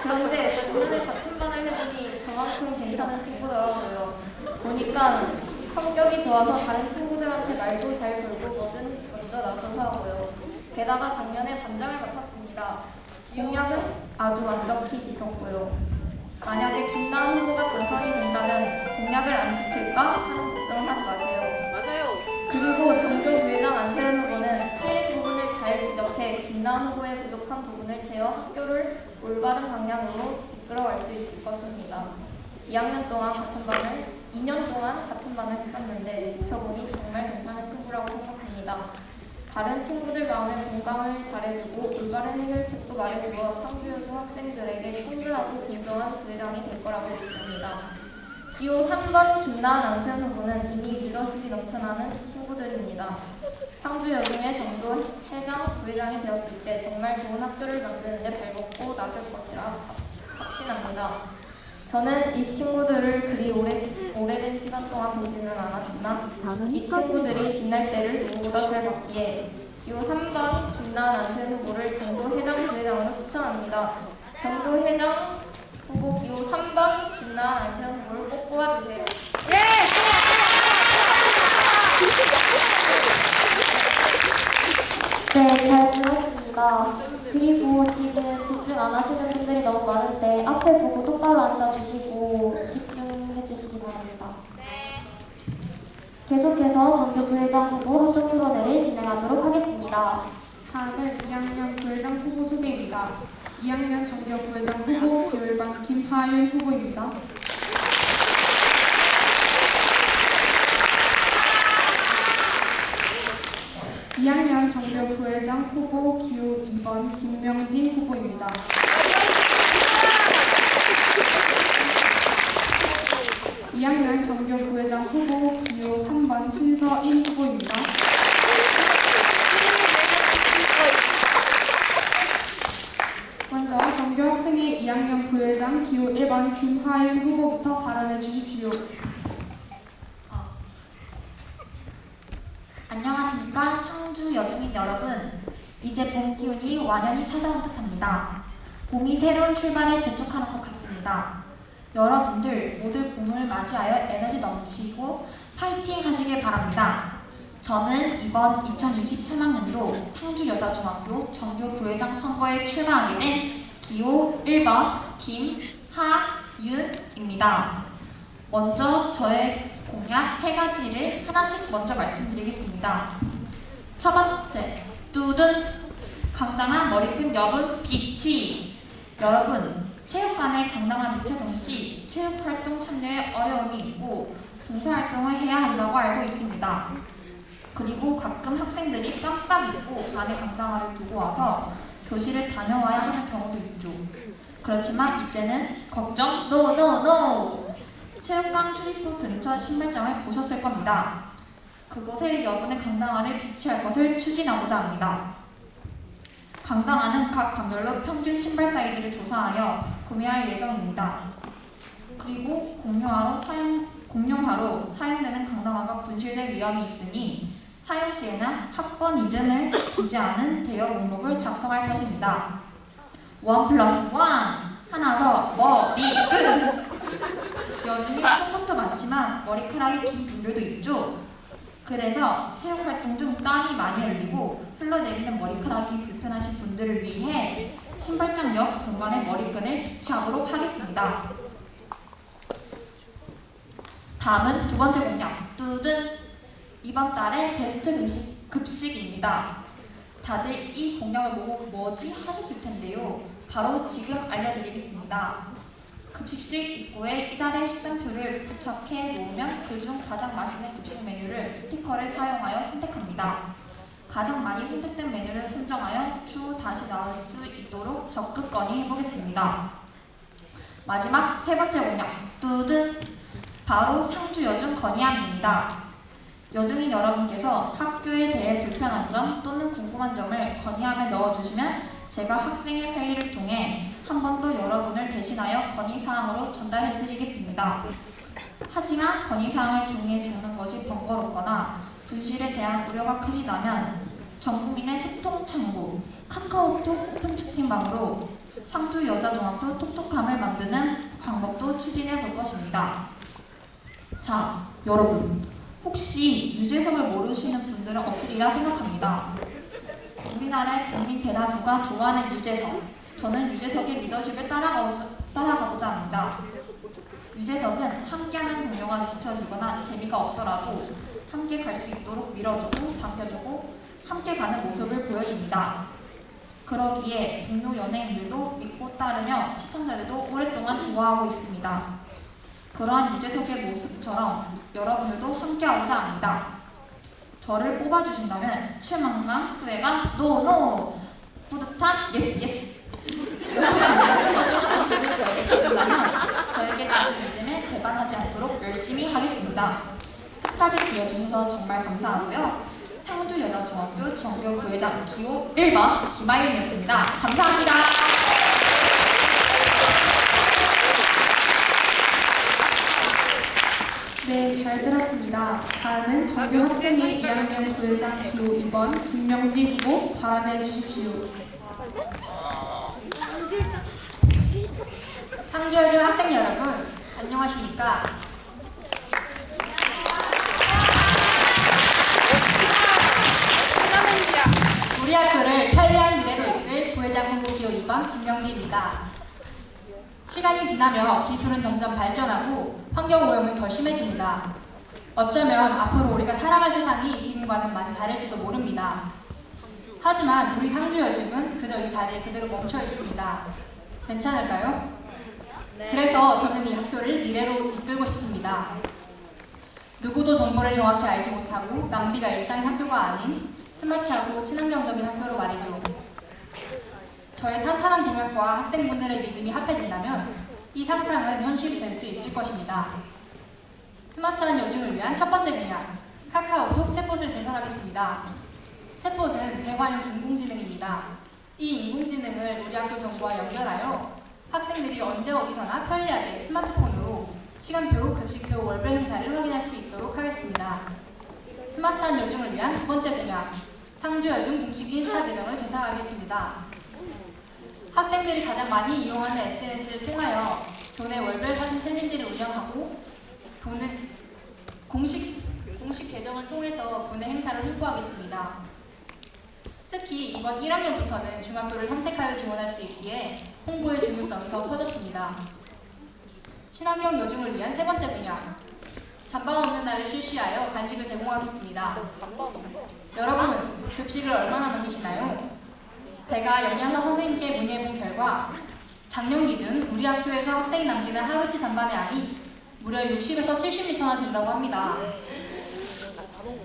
그런데 작년에 같은 반을 해보니 저만큼 괜찮은 친구더라고요. 보니까 성격이 좋아서 다른 친구들한테 말도 잘 걸고 뭐든 먼저 나서서 하고요. 게다가 작년에 반장을 맡았습니다. 공약은 아주 완벽히 지켰고요. 만약에 김나은 후보가 당선이 된다면 공약을 안 지킬까 하는 걱정을 하지 마세요. 그리고 정교 부회장 안세은 후보는 틀린 부분을 잘 지적해 김나은 후보의 부족한 부분을 채워 학교를 올바른 방향으로 이끌어갈 수 있을 것입니다. 2년 동안 같은 반을 했었는데 지켜보니 정말 괜찮은 친구라고 생각합니다. 다른 친구들 마음에 공감을 잘해주고 올바른 해결책도 말해주어 상주여중 학생들에게 친근하고 공정한 부회장이 될 거라고 믿습니다. 기호 3번 김나은 안세은 후보는 이미 리더십이 넘쳐나는 친구들입니다. 상주여중의 정도 회장, 부회장이 되었을 때 정말 좋은 학교를 만드는 데 발벗고 나설 것이라 확신합니다. 저는 이 친구들을 그리 오래된 시간 동안 보지는 않았지만 이 친구들이 빛날 때를 누구보다 잘 봤기에 기호 3번 김나은 안세은 후보를 정도 회장, 부회장으로 추천합니다. 정도 회장 후보 기호 3번 김나은 안세은 후보를 꼭 뽑아주세요. 네, 잘 들었습니다. 그리고 지금 집중 안 하시는 분들이 너무 많은데 앞에 보고 똑바로 앉아주시고 집중해 주시기 바랍니다. 계속해서 정교 부회장 후보 합동 토론회를 진행하도록 하겠습니다. 다음은 2학년 부회장 후보 소개입니다. 2학년 정교 부회장 후보 기호1번 김하윤 후보입니다. 2학년 정교 부회장 후보 기호 2번 김명진 후보입니다. 2학년 정교 부회장 후보 기호 3번 신서인 후보입니다. 먼저 정교 학생회 2학년 부회장 부회장 기호 1번 김하윤 후보부터 발언해 주십시오. 안녕하십니까 상주 여중인 여러분. 이제 봄 기운이 완연히 찾아온 듯합니다. 봄이 새로운 출발을 재촉하는 것 같습니다. 여러분들 모두 봄을 맞이하여 에너지 넘치고 파이팅 하시길 바랍니다. 저는 이번 2023학년도 상주여자중학교 정교 부회장 선거에 출마하게 된 기호 1번 김하윤입니다. 먼저 저의 공약 3가지를 하나씩 먼저 말씀드리겠습니다. 첫 번째, 뚜둔! 강당한 머리끈 여분 비치! 여러분, 체육관에 강당한 미채동 씨 체육활동 참여에 어려움이 있고 봉사활동을 해야 한다고 알고 있습니다. 그리고 가끔 학생들이 깜빡 잊고 안에 강당화를 두고 와서 교실을 다녀와야 하는 경우도 있죠. 그렇지만 이제는 걱정 노! 체육관 출입구 근처 신발장을 보셨을 겁니다. 그곳에 여분의 강당화를 비치할 것을 추진하고자 합니다. 강당화는 각 반별로 평균 신발 사이즈를 조사하여 구매할 예정입니다. 그리고 공용화로 사용되는 강당화가 분실될 위험이 있으니 사용 시에는 학번 이름을 두지 않은 대여 목록을 작성할 것입니다. 1+1 하나 더 머리끈! 여중에 손끝도 많지만 머리카락이 긴 분들도 있죠. 그래서 체육활동 중 땀이 많이 흘리고 흘러내리는 머리카락이 불편하신 분들을 위해 신발장 옆 공간에 머리끈을 비치하도록 하겠습니다. 다음은 두 번째 공약, 뚜둔! 이번 달에 베스트 급식입니다. 다들 이 공약을 보고 뭐지 하셨을 텐데요. 바로 지금 알려드리겠습니다. 급식실 입구에 이달의 식단표를 부착해 놓으면 그중 가장 맛있는 급식 메뉴를 스티커를 사용하여 선택합니다. 가장 많이 선택된 메뉴를 선정하여 추후 다시 나올 수 있도록 적극 건의해보겠습니다. 마지막 세 번째 공약, 뚜둔! 바로 상주 여중 건의함입니다. 여중인 여러분께서 학교에 대해 불편한 점 또는 궁금한 점을 건의함에 넣어주시면 제가 학생의 회의를 통해 한 번 더 여러분을 대신하여 건의사항으로 전달해드리겠습니다. 하지만 건의사항을 종이에 적는 것이 번거롭거나 분실에 대한 우려가 크시다면 전국민의 소통창구 카카오톡 오픈 채팅방으로 상주여자중학교 톡톡함을 만드는 방법도 추진해 볼 것입니다. 자, 여러분, 혹시 유재석을 모르시는 분들은 없으리라 생각합니다. 우리나라의 국민 대다수가 좋아하는 유재석. 저는 유재석의 리더십을 따라가보자 합니다. 유재석은 함께하는 동료가 뒤처지거나 재미가 없더라도 함께 갈 수 있도록 밀어주고 당겨주고 함께 가는 모습을 보여줍니다. 그러기에 동료 연예인들도 믿고 따르며 시청자들도 오랫동안 좋아하고 있습니다. 그러한 유재석의 모습처럼 여러분들도 함께하고자 합니다. 저를 뽑아주신다면 실망감, 후회감, 노! 뿌듯함, 예스! 여러분들의 소중한 투표를 저에게 주신다면 저에게 주신 믿음에 배반하지 않도록 열심히 하겠습니다. 끝까지 들어주셔서 정말 감사하고요. 상주여자중학교 정교 부회장 기호 1번 김하윤이었습니다. 감사합니다. 네, 잘 들었습니다. 다음은 정교 학생회 2학년 부회장 기호 2번 김명지 후보 발언해 주십시오. 상주여중 학생 여러분, 안녕하십니까? 우리 학교를 편리한 미래로 이끌 부회장 후보 기호 2번 김명지입니다. 시간이 지나며 기술은 점점 발전하고 환경오염은 더 심해집니다. 어쩌면 앞으로 우리가 살아갈 세상이 지금과는 많이 다를지도 모릅니다. 하지만 우리 상주여중은 그저 이 자리에 그대로 멈춰 있습니다. 괜찮을까요? 그래서 저는 이 학교를 미래로 이끌고 싶습니다. 누구도 정보를 정확히 알지 못하고 낭비가 일상인 학교가 아닌 스마트하고 친환경적인 학교로 말이죠. 저의 탄탄한 공약과 학생분들의 믿음이 합해진다면 이 상상은 현실이 될 수 있을 것입니다. 스마트한 여중을 위한 첫 번째 공약, 카카오톡 챗봇을 개설하겠습니다. 챗봇은 대화형 인공지능입니다. 이 인공지능을 우리 학교 정보와 연결하여 학생들이 언제 어디서나 편리하게 스마트폰으로 시간표, 급식표, 월별 행사를 확인할 수 있도록 하겠습니다. 스마트한 여중을 위한 두 번째 분야, 상주여중 공식 인스타 계정을 개설하겠습니다. 학생들이 가장 많이 이용하는 SNS를 통하여 교내 월별 사진 챌린지를 운영하고 공식 계정을 통해서 교내 행사를 홍보하겠습니다. 특히 이번 1학년부터는 중학교를 선택하여 지원할 수 있기에 홍보의 중요성이 더 커졌습니다. 친환경 여중을 위한 세 번째 분야, 잠방 없는 날을 실시하여 간식을 제공하겠습니다. 여러분, 급식을 얼마나 먹이시나요? 제가 영양사 선생님께 문의해본 결과 작년 기준 우리 학교에서 학생이 남기는 하루치 잔반의 양이 무려 60에서 70리터나 된다고 합니다.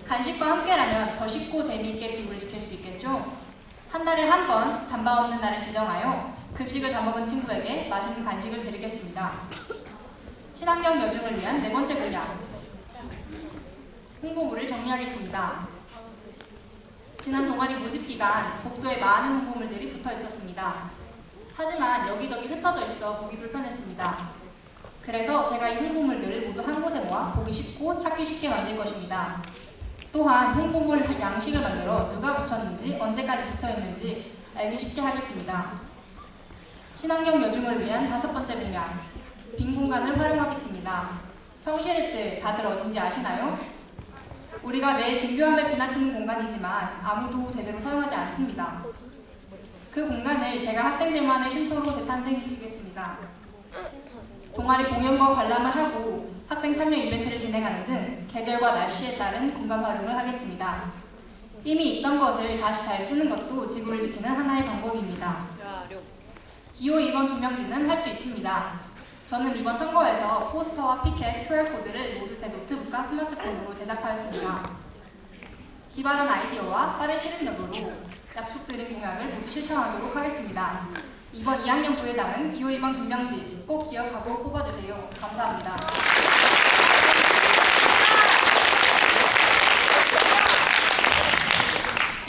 간식과 함께라면 더 쉽고 재미있게 지구를 지킬 수 있겠죠? 한 달에 한 번 잠방 없는 날을 지정하여 급식을 다 먹은 친구에게 맛있는 간식을 드리겠습니다. 친환경 여중을 위한 네 번째 분야, 홍보물을 정리하겠습니다. 지난 동아리 모집 기간 복도에 많은 홍보물들이 붙어 있었습니다. 하지만 여기저기 흩어져 있어 보기 불편했습니다. 그래서 제가 이 홍보물들을 모두 한 곳에 모아 보기 쉽고 찾기 쉽게 만들 것입니다. 또한 홍보물 양식을 만들어 누가 붙였는지 언제까지 붙어 있는지 알기 쉽게 하겠습니다. 친환경 여중을 위한 다섯 번째 분야, 빈 공간을 활용하겠습니다. 성실의 뜰 다들 어딘지 아시나요? 우리가 매일 등교하며 지나치는 공간이지만 아무도 제대로 사용하지 않습니다. 그 공간을 제가 학생들만의 쉼터로 재탄생시키겠습니다. 동아리 공연과 관람을 하고 학생 참여 이벤트를 진행하는 등 계절과 날씨에 따른 공간 활용을 하겠습니다. 이미 있던 것을 다시 잘 쓰는 것도 지구를 지키는 하나의 방법입니다. 기호 2번 김명진은 할 수 있습니다. 저는 이번 선거에서 포스터와 피켓, QR코드를 모두 제 노트북과 스마트폰으로 제작하였습니다. 기발한 아이디어와 빠른 실행력으로 약속드린 공약을 모두 실천하도록 하겠습니다. 이번 2학년 부회장은 기호 2번 김명진 꼭 기억하고 뽑아주세요. 감사합니다.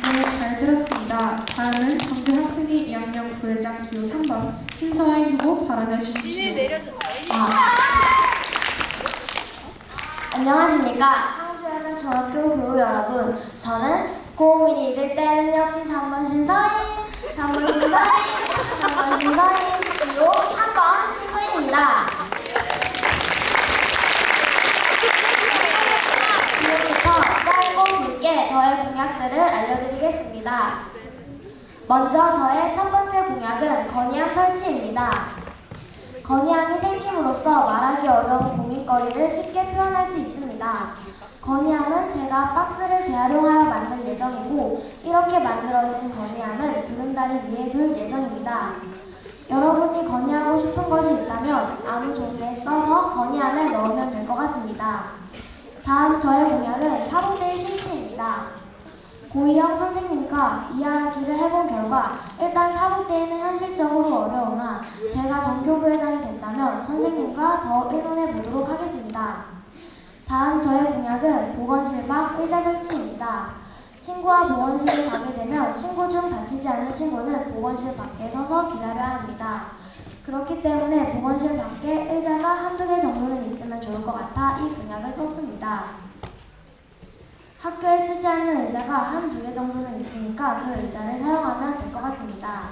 네, 잘 들었습니다. 다음은 정규 학생회 2학년 부회장 기호 3번 신서인 후보 발언해 주십시오. 안녕하십니까. 상주여자중학교 교우 여러분. 저는 고민이 들 때는 역시 3번 신서인, 3번 신서인, 3번 신서인, 기호 3번 신서인입니다. 지금부터 짧고 굵게 저의 공약들을 알려드리겠습니다. 먼저 저의 첫 번째 공약은 건의함 설치입니다. 건의함이 생김으로써 말하기 어려운 고민거리를 쉽게 표현할 수 있습니다. 건의함은 제가 박스를 재활용하여 만들 예정이고 이렇게 만들어진 건의함은 구름다리 위에 둘 예정입니다. 여러분이 건의하고 싶은 것이 있다면 아무 종이에 써서 건의함에 넣으면 될 것 같습니다. 다음 저의 공약은 사복데이 실시입니다. 고이영 선생님과 이야기를 해본 결과 일단 사복데이는 현실적으로 어려우나 제가 전교부회장이 된다면 선생님과 더 의논해 보도록 하겠습니다. 다음 저의 공약은 보건실 밖 의자 설치입니다. 친구와 보건실을 가게 되면 친구 중 다치지 않는 친구는 보건실 밖에 서서 기다려야 합니다. 그렇기 때문에 보건실 밖에 의자가 한두 개 정도는 있으면 좋을 것 같아 이 공약을 썼습니다. 학교에 쓰지 않는 의자가 한두 개 정도는 있으니까 그 의자를 사용하면 될 것 같습니다.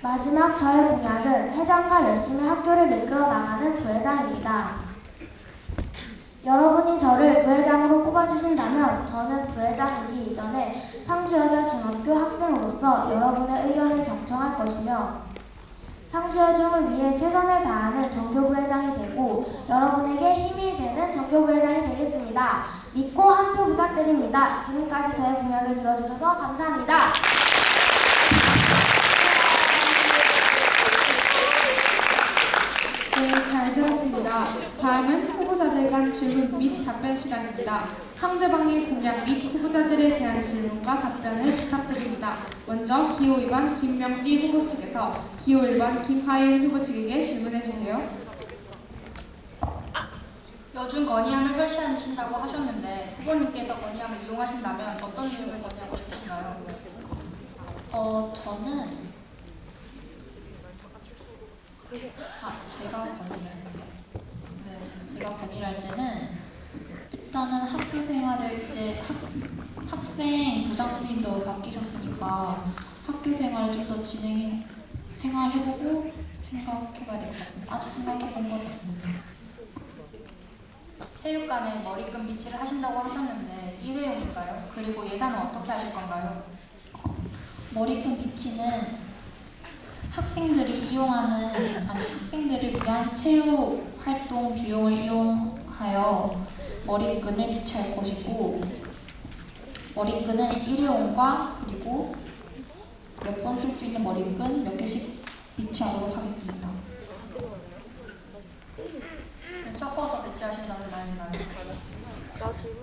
마지막 저의 공약은 회장과 열심히 학교를 이끌어 나가는 부회장입니다. 여러분이 저를 부회장으로 뽑아주신다면 저는 부회장이기 이전에 상주여자중학교 학생으로서 여러분의 의견을 경청할 것이며 상주여중을 위해 최선을 다하는 전교부회장이 되고 여러분에게 힘이 되는 전교부회장이 되겠습니다. 믿고 한 표 부탁드립니다. 지금까지 저의 공약을 들어주셔서 감사합니다. 네, 잘 들었습니다. 다음은 후보자들 간 질문 및 답변 시간입니다. 상대방의 공약 및 후보자들에 대한 질문과 답변을 부탁드립니다. 먼저 기호 2번 김명지 후보 측에서 기호 1번 김하윤 후보 측에게 질문해 주세요. 여중 건의함을 설치하신다고 하셨는데 후보님께서 건의함을 이용하신다면 어떤 내용을 건의하고 싶으신가요? 저는 제가 건의를 할 때. 네, 제가 건의를 할 때는 일단은 학교 생활을 이제 학생 부장 선생님도 바뀌셨으니까 학교 생활을 좀 더 생활해보고 생각해봐야 될 것 같습니다. 아직 생각해본 건 없습니다. 체육관에 머리끈 비치를 하신다고 하셨는데 일회용인가요? 그리고 예산은 어떻게 하실 건가요? 머리끈 비치는 학생들을 위한 체육 활동 비용을 이용하여 머리끈을 비치할 것이고, 머리끈은 일회용과 그리고 몇 번 쓸 수 있는 머리끈 몇 개씩 비치하도록 하겠습니다. 섞어서 배치하신다는 말인가요?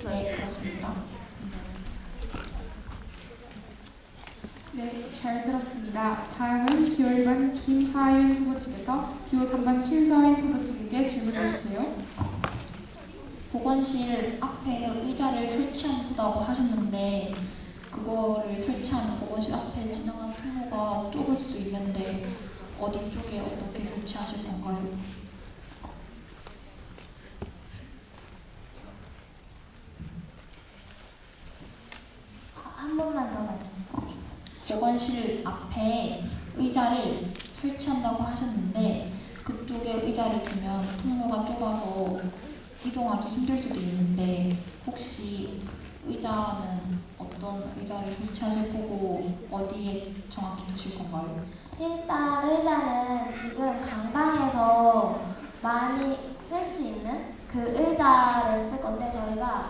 네, 그렇습니다. 네, 잘 들었습니다. 다음은 기호 1번 김하윤 후보 측에서 기호 3번 신서인 후보 측에게 질문해 주세요. 보건실 앞에 의자를 설치한다고 하셨는데 그거를 설치한 보건실 앞에 지나가는 통로가 좁을 수도 있는데 어디 쪽에 어떻게 설치하실 건가요? 한 번만 더 말씀. 보건실 앞에 의자를 설치한다고 하셨는데 그쪽에 의자를 두면 통로가 좁아서 이동하기 힘들 수도 있는데 혹시 의자는 어떤 의자를 설치하실 거고 어디에 정확히 두실 건가요? 일단 의자는 지금 강당에서 많이 쓸 수 있는 그 의자를 쓸 건데, 저희가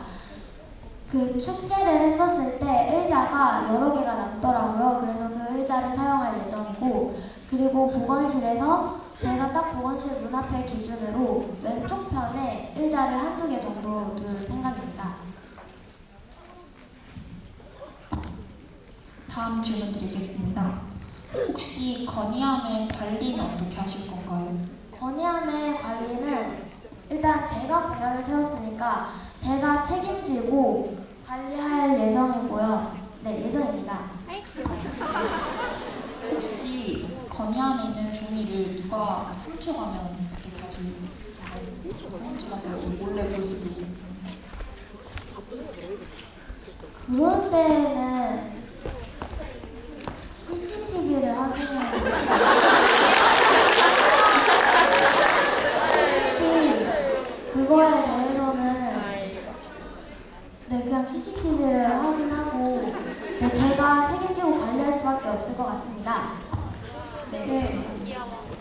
그 축제를 했었을 때 의자가 여러 개가 남더라고요. 그래서 그 의자를 사용할 예정이고, 그리고 보건실에서 제가 딱 보건실 문 앞에 기준으로 왼쪽 편에 의자를 한두 개 정도 둘 생각입니다. 다음 질문 드리겠습니다. 혹시 건의함의 관리는 어떻게 하실 건가요? 건의함의 관리는 일단 제가 공약을 세웠으니까 제가 책임지고 관리할 예정이고요. 네, 예정입니다. 혹시 건의함에 있는 종이를 누가 훔쳐가면 어떻게 하실 건가요? 훔쳐가세요. 몰래 볼 수도 있고. 그럴 때는 CCTV를 확인해야 솔직히 그거에 대해서는 그냥 CCTV를 확인하고 제가 책임지고 관리할 수밖에 없을 것 같습니다. 네,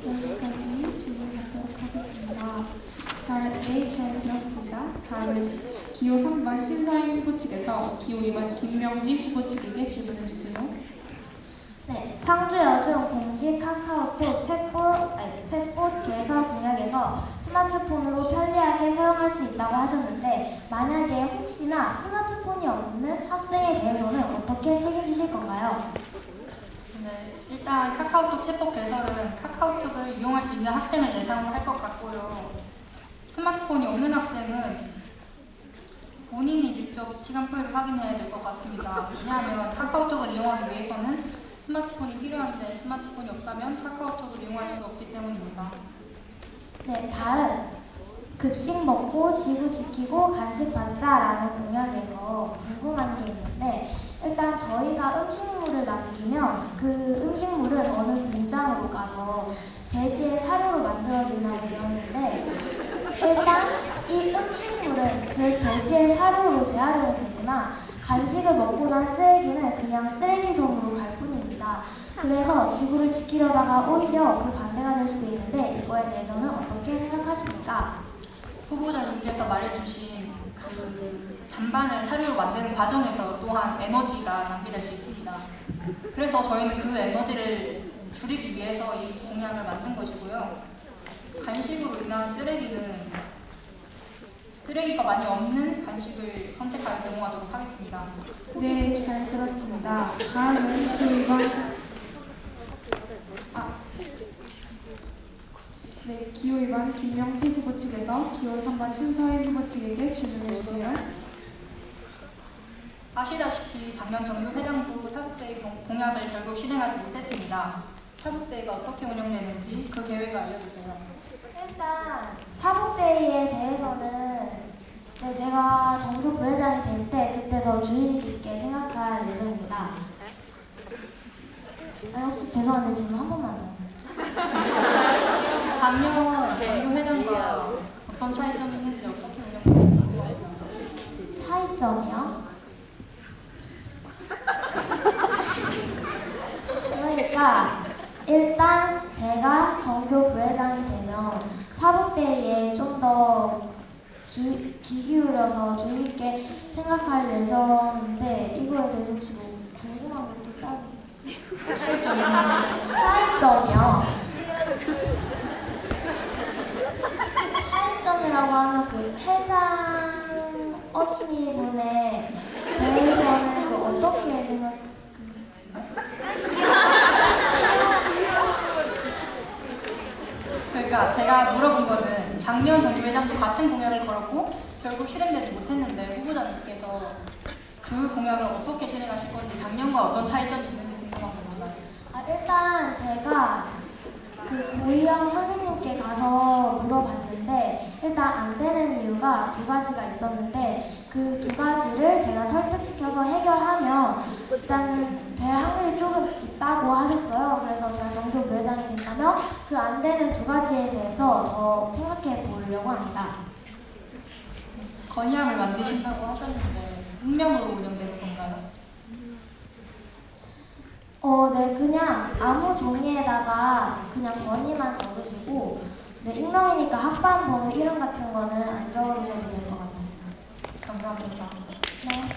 여기까지 질문 받도록 하겠습니다. 잘 들었습니다. 다음은 기호 3번 신서인 후보 측에서 기호 2번 김명지 후보 측에게 질문해 주세요. 네, 상주여중 공식 카카오톡 챗봇 개설 공약에서 스마트폰으로 편리하게 사용할 수 있다고 하셨는데, 만약에 혹시나 스마트폰이 없는 학생에 대해서는 어떻게 책임지실 건가요? 네, 일단 카카오톡 챗봇 개설은 카카오톡을 이용할 수 있는 학생을 대상으로 할 것 같고요. 스마트폰이 없는 학생은 본인이 직접 시간표를 확인해야 될 것 같습니다. 왜냐하면 카카오톡을 이용하기 위해서는 스마트폰이 필요한데 스마트폰이 없다면 카카오톡을 이용할 수 없기 때문입니다. 네, 다음 급식 먹고 지구 지키고 간식 받자라는 공약에서 궁금한 게 있는데, 일단 저희가 음식물을 남기면 그 음식물은 어느 공장으로 가서 돼지의 사료로 만들어진다고 들었는데, 일단 이 음식물은 즉 돼지의 사료로 재활용이 되지만 간식을 먹고 난 쓰레기는 그냥 쓰레기통으로 갈 뿐입니다. 그래서 지구를 지키려다가 오히려 그 반대가 될 수도 있는데, 이거에 대해서는 어떻게 생각하십니까? 후보자님께서 말해주신 그 잔반을 사료로 만드는 과정에서 또한 에너지가 낭비될 수 있습니다. 그래서 저희는 그 에너지를 줄이기 위해서 이 공약을 만든 것이고요. 간식으로 인한 쓰레기가 많이 없는 간식을 선택하여 제공하도록 하겠습니다. 네, 잘 들었습니다. 다음은 기호 2번 기호 2번 김명지 후보 측에서 기호 3번 신서인 후보 측에게 질문해 주세요. 아시다시피 작년 정교회장도 사국제의 공약을 결국 실행하지 못했습니다. 사국대회가 어떻게 운영되는지 그 계획을 알려주세요. 일단 사복데이에 대해서는 제가 정교 부회장이 될 때 그때 더 주의 깊게 생각할 예정입니다. 혹시 죄송한데 질문 한 번만 더. 작년 정교 회장과 어떤 차이점이 있는지 어떻게 운영되는지 궁금합니다. 차이점이요? 그러니까 일단 제가 정교 부회장이 되면 사복데이에 좀 더 귀 기울여서 주의 깊게 생각할 예정인데 이거에 대해서 혹시 뭐 궁금한 게 또 따로 차이점이요? 차이점이라고 하면 그 회장 언니분에 대해서는 그 어떻게 생각? 그러니까 제가 물어본 거는 작년 정교회장도 같은 공약을 걸었고 결국 실행되지 못했는데 후보자님께서 그 공약을 어떻게 실행하실 건지 작년과 어떤 차이점이 있는지 궁금한 겁니다. 일단 제가 그 고희영 선생님께 가서 물어봤는데 일단 안 되는 이유가 두 가지가 있었는데 그 두 가지를 제가 설득시켜서 해결하면 일단은 될 확률이 조금 있다고 하셨어요. 그래서 제가 정교 부회장이 된다면 그 안 되는 두 가지에 대해서 더 생각해 보려고 합니다. 건의함을 만드신다고 하셨는데 익명으로 운영되는 건가요? 네, 그냥 아무 종이에다가 그냥 건의만 적으시고 익명이니까 합반 번호 이름 같은 거는 안 적으셔도 될 것 같아요. 감사합니다. 네.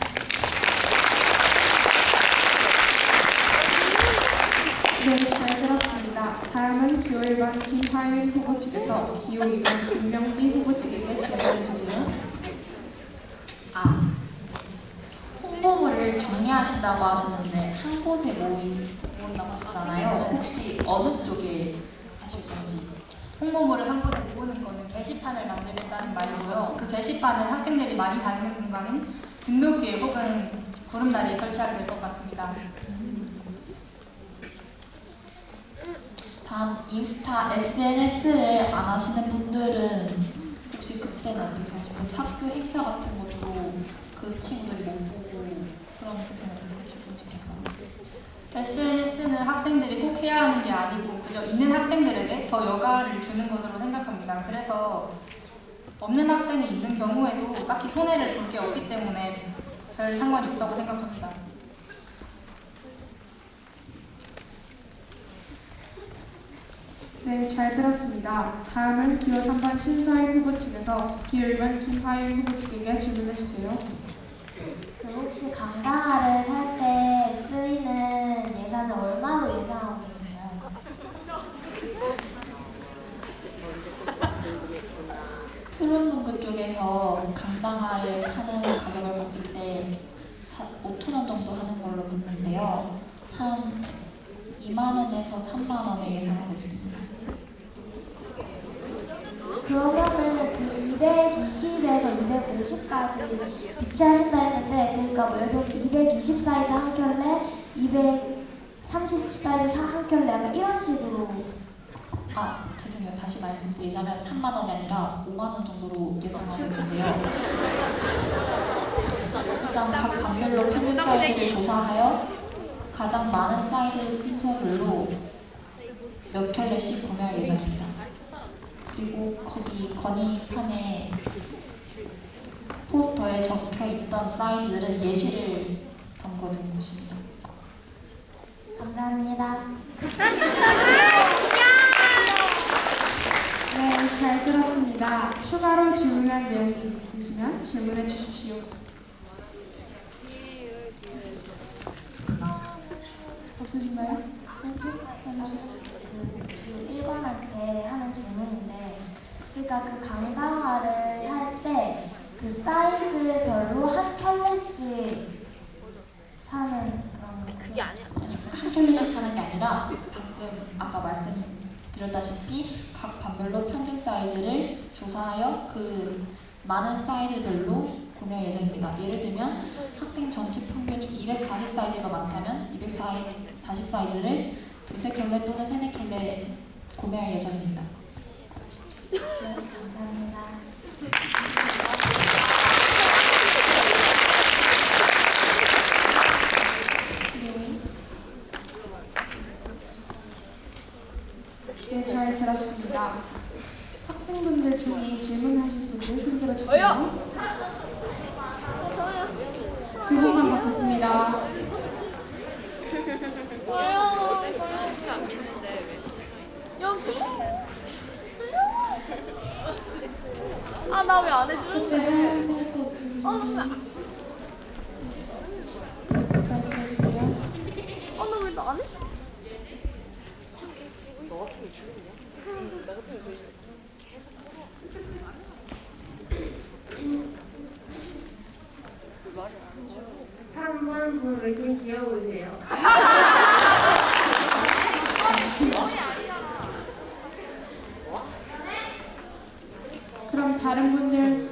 네, 잘 들었습니다. 다음은 기호 1번 김화윤 후보 측에서 기호 2번 김명지 후보 측에게 질문해 주세요. 홍보물을 정리하신다고 하셨는데 한 곳에 모은다고 하셨잖아요. 혹시 어느 쪽에 하실 건지. 홍보물을 한 곳에 모으는 거는 게시판을 만들겠다는 말이고요. 그 게시판은 학생들이 많이 다니는 공간인 등묘길 혹은 구름다리에 설치하게 될 것 같습니다. 다음 인스타 SNS를 안 하시는 분들은 혹시 그때는 어떻게 하실 건지, 학교 행사 같은 것도 그 친구들이 못 보고 그럼 그때는 어떻게 하실 건지 궁금합니다. SNS는 학생들이 꼭 해야 하는 게 아니고 그저 있는 학생들에게 더 여가를 주는 것으로 생각합니다. 그래서 없는 학생이 있는 경우에도 딱히 손해를 볼 게 없기 때문에 별 상관이 없다고 생각합니다. 네, 잘 들었습니다. 다음은 기호 3번 신서인 후보 측에서 기호 1번 김화윤 후보 측에게 질문해 주세요. 혹시 강당화를 살 때 쓰이는 예산은 얼마로 예상하고 계신가요? 푸른문구 쪽에서 강당화를 파는 가격을 봤을 때 5,000원 정도 하는 걸로 봤는데요. 한 2만 원에서 3만 원을 예상하고 있습니다. 그러면은 그 220에서 250까지 비치하신다 했는데 그러니까 뭐 예를 들어서 220 사이즈 한 켤레, 230 사이즈 한 켤레 약간 이런 식으로. 죄송해요. 다시 말씀드리자면 3만 원이 아니라 5만 원 정도로 예상하고 있는데요. 일단 각 반별로 평균 사이즈를 조사하여 가장 많은 사이즈 순서별로 몇 켤레씩 구매할 예정입니다. 그리고 거기 건의판에 포스터에 적혀있던 사이즈들은 예시를 담궈둔 것입니다. 감사합니다. 네, 잘 들었습니다. 추가로 질문할 내용이 있으시면 질문해 주십시오. 없으신가요? 그 1번한테 하는 질문인데 그러니까 그 강당화를 살 때 그 사이즈별로 한 켤레씩 사는 그런 거죠? 아니, 한 켤레씩 사는 게 아니라 방금 아까 말씀드렸다시피 각 반별로 평균 사이즈를 조사하여 그 많은 사이즈별로 구매할 예정입니다. 예를 들면 학생 전체 평균이 240 사이즈가 많다면 240 사이즈를 두세 켤레 또는 세네 켤레 구매할 예정입니다. 네, 감사합니다. 네, 잘 들었습니다. 학생분들 중에 질문하신 분들 손 들어주세요. 두 분만 받겠습니다. 아, 나 왜 안 해주는데? 그때 하얀색 옷 말씀해주세요. 아, 나 왜 나 안 했어? 한번 분 이렇게 귀여우세요. 그럼 다른 분들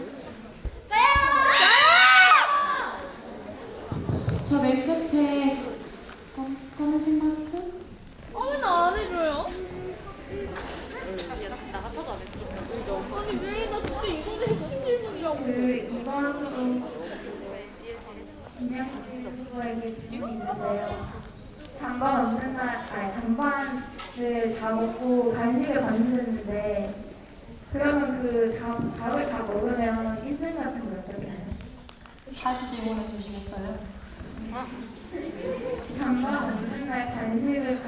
저 맨 끝에 검은색 마스크? 왜 나 안 해줘요? 나 같아도 안 했어. 아니, 왜 나 진짜 이거는 핵심 질문이라고. 그 이번 수 김영진 후보에게 질문이 있는데요. 잔반 없는 날, 아니 잔반을 다 먹고 간식을 받는데 그러면 그 밥을 다 먹으면 1등 같은 걸 어떻게 해요? 다시 질문해 주시겠어요? 잔반 없는 날 간식을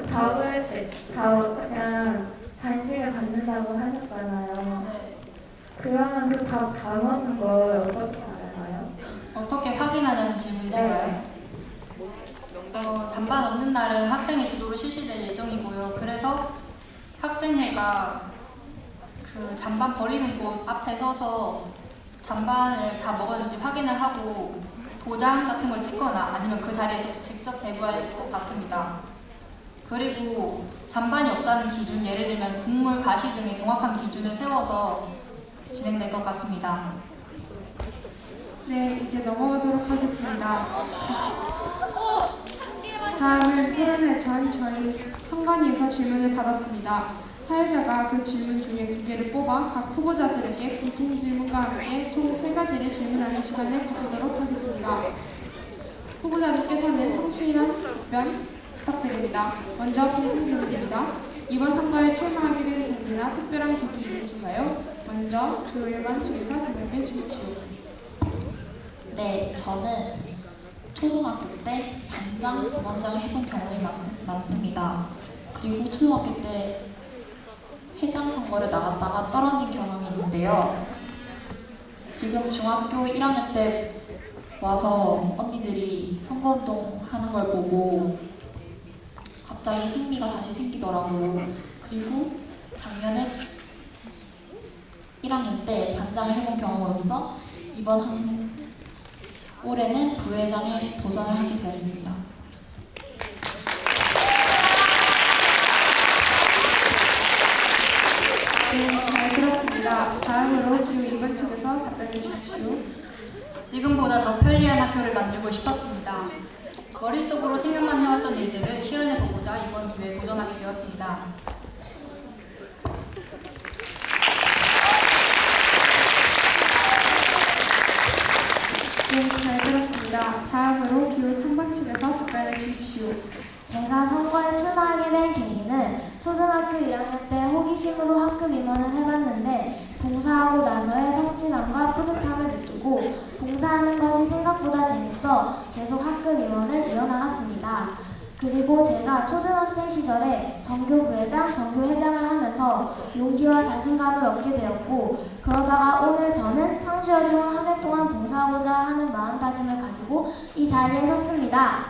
밥을 다 먹으면 간식을 받는다고 하셨잖아요. 네. 그러면 그 밥 다 먹는 걸 어떻게 알아요? 어떻게 확인하냐는 질문이신가요? 잔반 없는 날은 학생의 주도로 실시될 예정이고요. 그래서 학생회가 그 잔반 버리는 곳 앞에 서서 잔반을 다 먹었는지 확인을 하고 도장 같은 걸 찍거나 아니면 그 자리에서 직접 배부할 것 같습니다. 그리고 잔반이 없다는 기준, 예를 들면 국물, 가시 등의 정확한 기준을 세워서 진행될 것 같습니다. 네, 이제 넘어가도록 하겠습니다. 다음은 토론회 전 저희 선관위에서 질문을 받았습니다. 사회자가 그 질문 중에 2개를 뽑아 각 후보자들에게 공통 질문과 함께 총 3가지를 질문하는 시간을 가지도록 하겠습니다. 후보자님께서는 성실한 답변 부탁드립니다. 먼저 공통 질문입니다. 이번 선거에 출마하게 된 동기나 특별한 계기 있으신가요? 먼저 교일반 측에서 대답해 주십시오. 네, 저는 초등학교 때 반장, 부반장을 해본 경험이 많습니다. 그리고 초등학교 때 회장 선거를 나갔다가 떨어진 경험이 있는데요. 지금 중학교 1학년 때 와서 언니들이 선거운동 하는 걸 보고 갑자기 흥미가 다시 생기더라고요. 그리고 작년에 1학년 때 반장을 해본 경험으로서 이번 올해는 부회장에 도전을 하게 되었습니다. 네, 잘 들었습니다. 다음으로 기호 2번 측에서 답변해 주십시오. 지금보다 더 편리한 학교를 만들고 싶었습니다. 머릿속으로 생각만 해왔던 일들을 실현해보고자 이번 기회에 도전하게 되었습니다. 네, 잘 들었습니다. 다음으로 기호 3번 측에서 답변해 주십시오. 제가 선거에 출마하게 된 계기는 초등학교 1학년 때 호기심으로 학급 임원을 해봤는데 봉사하고 나서의 성취감과 뿌듯함을 느끼고 봉사하는 것이 생각보다 재밌어 계속 학급 임원을 이어나갔습니다. 그리고 제가 초등학생 시절에 전교 부회장, 전교 회장을 하면서 용기와 자신감을 얻게 되었고 그러다가 오늘 저는 상주여중 한 해 동안 봉사하고자 하는 마음다짐을 가지고 이 자리에 섰습니다.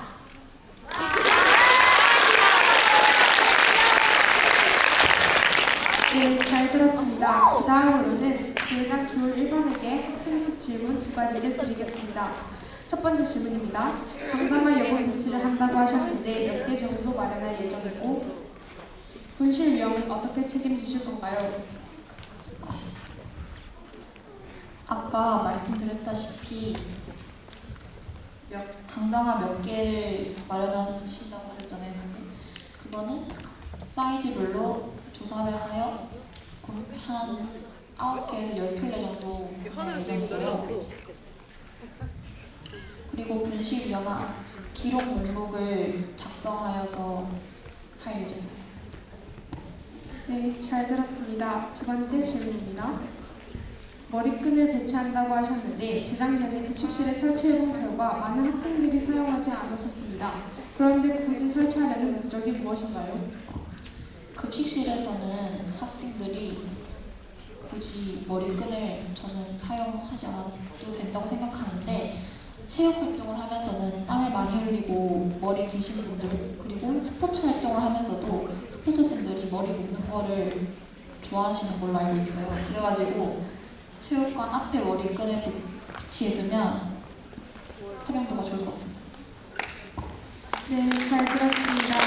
네, 잘 들었습니다. 그 다음으로는 부회장 기호 1번에게 학생 측 질문 2가지를 드리겠습니다. 첫 번째 질문입니다. 강당화 여건 배치를 한다고 하셨는데 몇 개 정도 마련할 예정이고 분실 위험은 어떻게 책임지실 건가요? 아까 말씀드렸다시피 당당한 몇 개를 마련하신다고 하셨잖아요, 방금. 그거는 사이즈별로 조사를 하여 한 9개에서 10켤레 정도 낼 예정이고요. 그리고 분실 위험한 기록 목록을 작성하여서 할 예정입니다. 네, 잘 들었습니다. 두 번째 질문입니다. 머리끈을 배치한다고 하셨는데 재작년에 급식실에 설치해본 결과 많은 학생들이 사용하지 않았었습니다. 그런데 굳이 설치하려는 목적이 무엇인가요? 급식실에서는 학생들이 굳이 머리끈을 저는 사용하지 않아도 된다고 생각하는데 체육 활동을 하면서는 땀을 많이 흘리고 머리 기신 분들 그리고 스포츠 활동을 하면서도 스포츠생들이 머리 묶는 거를 좋아하시는 걸로 알고 있어요. 그래가지고 체육관 앞에 머리끈을 배치해두면 활용도가 좋을 것 같습니다. 네, 잘 들었습니다.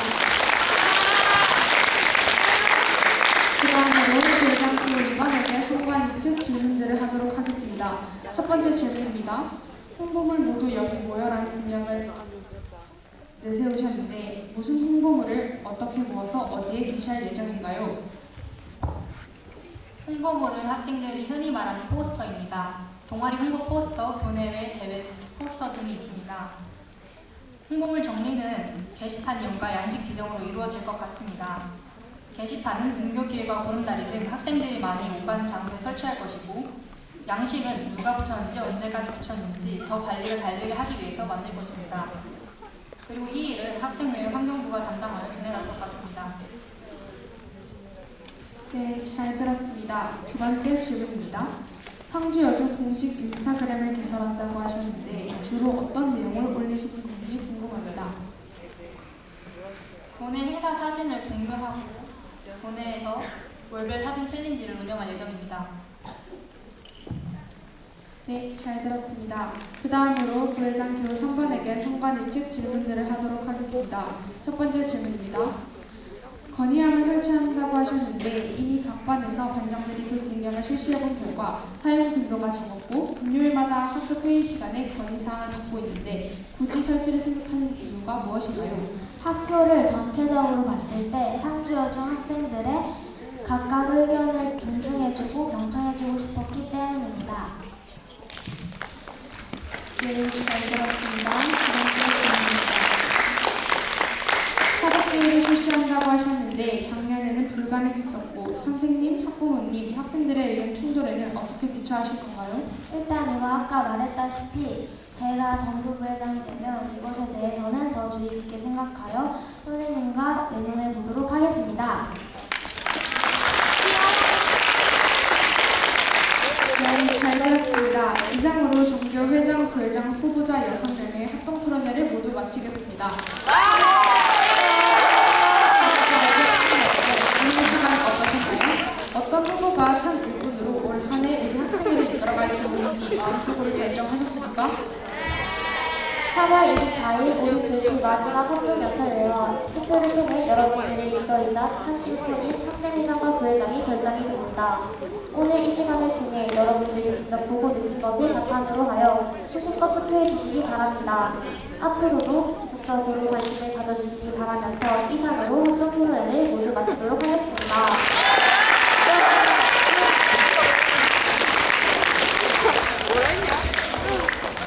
그 다음으로 부회장 기호 2번에게 선관 측 질문들을 하도록 하겠습니다. 첫 번째 질문입니다. 홍보물 모두 여기 모여라는 공약을 내세우셨는데 무슨 홍보물을 어떻게 모아서 어디에 게시할 예정인가요? 홍보물은 학생들이 흔히 말하는 포스터입니다. 동아리 홍보 포스터, 교내외 대회 포스터 등이 있습니다. 홍보물 정리는 게시판 이용과 양식 지정으로 이루어질 것 같습니다. 게시판은 등교길과 구름다리 등 학생들이 많이 오가는 장소에 설치할 것이고 양식은 누가 붙였는지 언제까지 붙였는지 더 관리가 잘 되게 하기 위해서 만들 것입니다. 그리고 이 일은 학생회의 환경부가 담당하여 진행할 것 같습니다. 네, 잘 들었습니다. 두 번째 질문입니다. 상주여중 공식 인스타그램을 개설한다고 하셨는데 주로 어떤 내용을 올리시는지 궁금합니다. 교내 행사 사진을 공유하고 교내에서 월별 사진 챌린지를 운영할 예정입니다. 네, 잘 들었습니다. 그 다음으로 부회장 기호 3번에게 선관위 측 질문들을 하도록 하겠습니다. 첫 번째 질문입니다. 건의함을 설치한다고 하셨는데 이미 각 반에서 반장들이 그 공약을 실시해본 결과 사용 빈도가 적었고 금요일마다 학급 회의 시간에 건의사항을 받고 있는데 굳이 설치를 생각하는 이유가 무엇인가요? 학교를 전체적으로 봤을 때 상주여중 학생들의 각각 의견을 존중해주고 경청해주고 싶었기 때문입니다. 네, 잘 들었습니다. 두 번째 질문입니다. 사법대회를 실시한다고 하셨는데 작년에는 불가능했었고 선생님, 학부모님, 학생들의 의견 충돌에는 어떻게 대처하실 건가요? 일단 이거 아까 말했다시피 제가 정교 부회장이 되면 이것에 대해서는 더 주의 깊게 생각하여 선생님과 의논해 보도록 하겠습니다. 네, 잘 들었습니다. 이상으로 정교 회장, 부회장, 후보자 6명의 합동토론회를 모두 마치겠습니다. 오늘 시간 어떠셨나요? 어떤 후보가 참 일꾼으로 올 한 해 우리 학생회를 이끌어갈 제목인지 마음속으로 결정하셨습니까? 3월 24일 오후 2시 마지막 합동 연설회와 투표를 통해 여러분들의 리더이자 참 일꾼인 학생회장과 부회장이 결정이 됩니다. 오늘 이 시간을 통해 여러분들이 직접 보고 느낀 것을 바탕으로 하여 소신껏 투표해 주시기 바랍니다. 앞으로도 지속적으로 관심을 가져주시기 바라면서 이상으로 합동 토론회를 모두 마치도록 하겠습니다.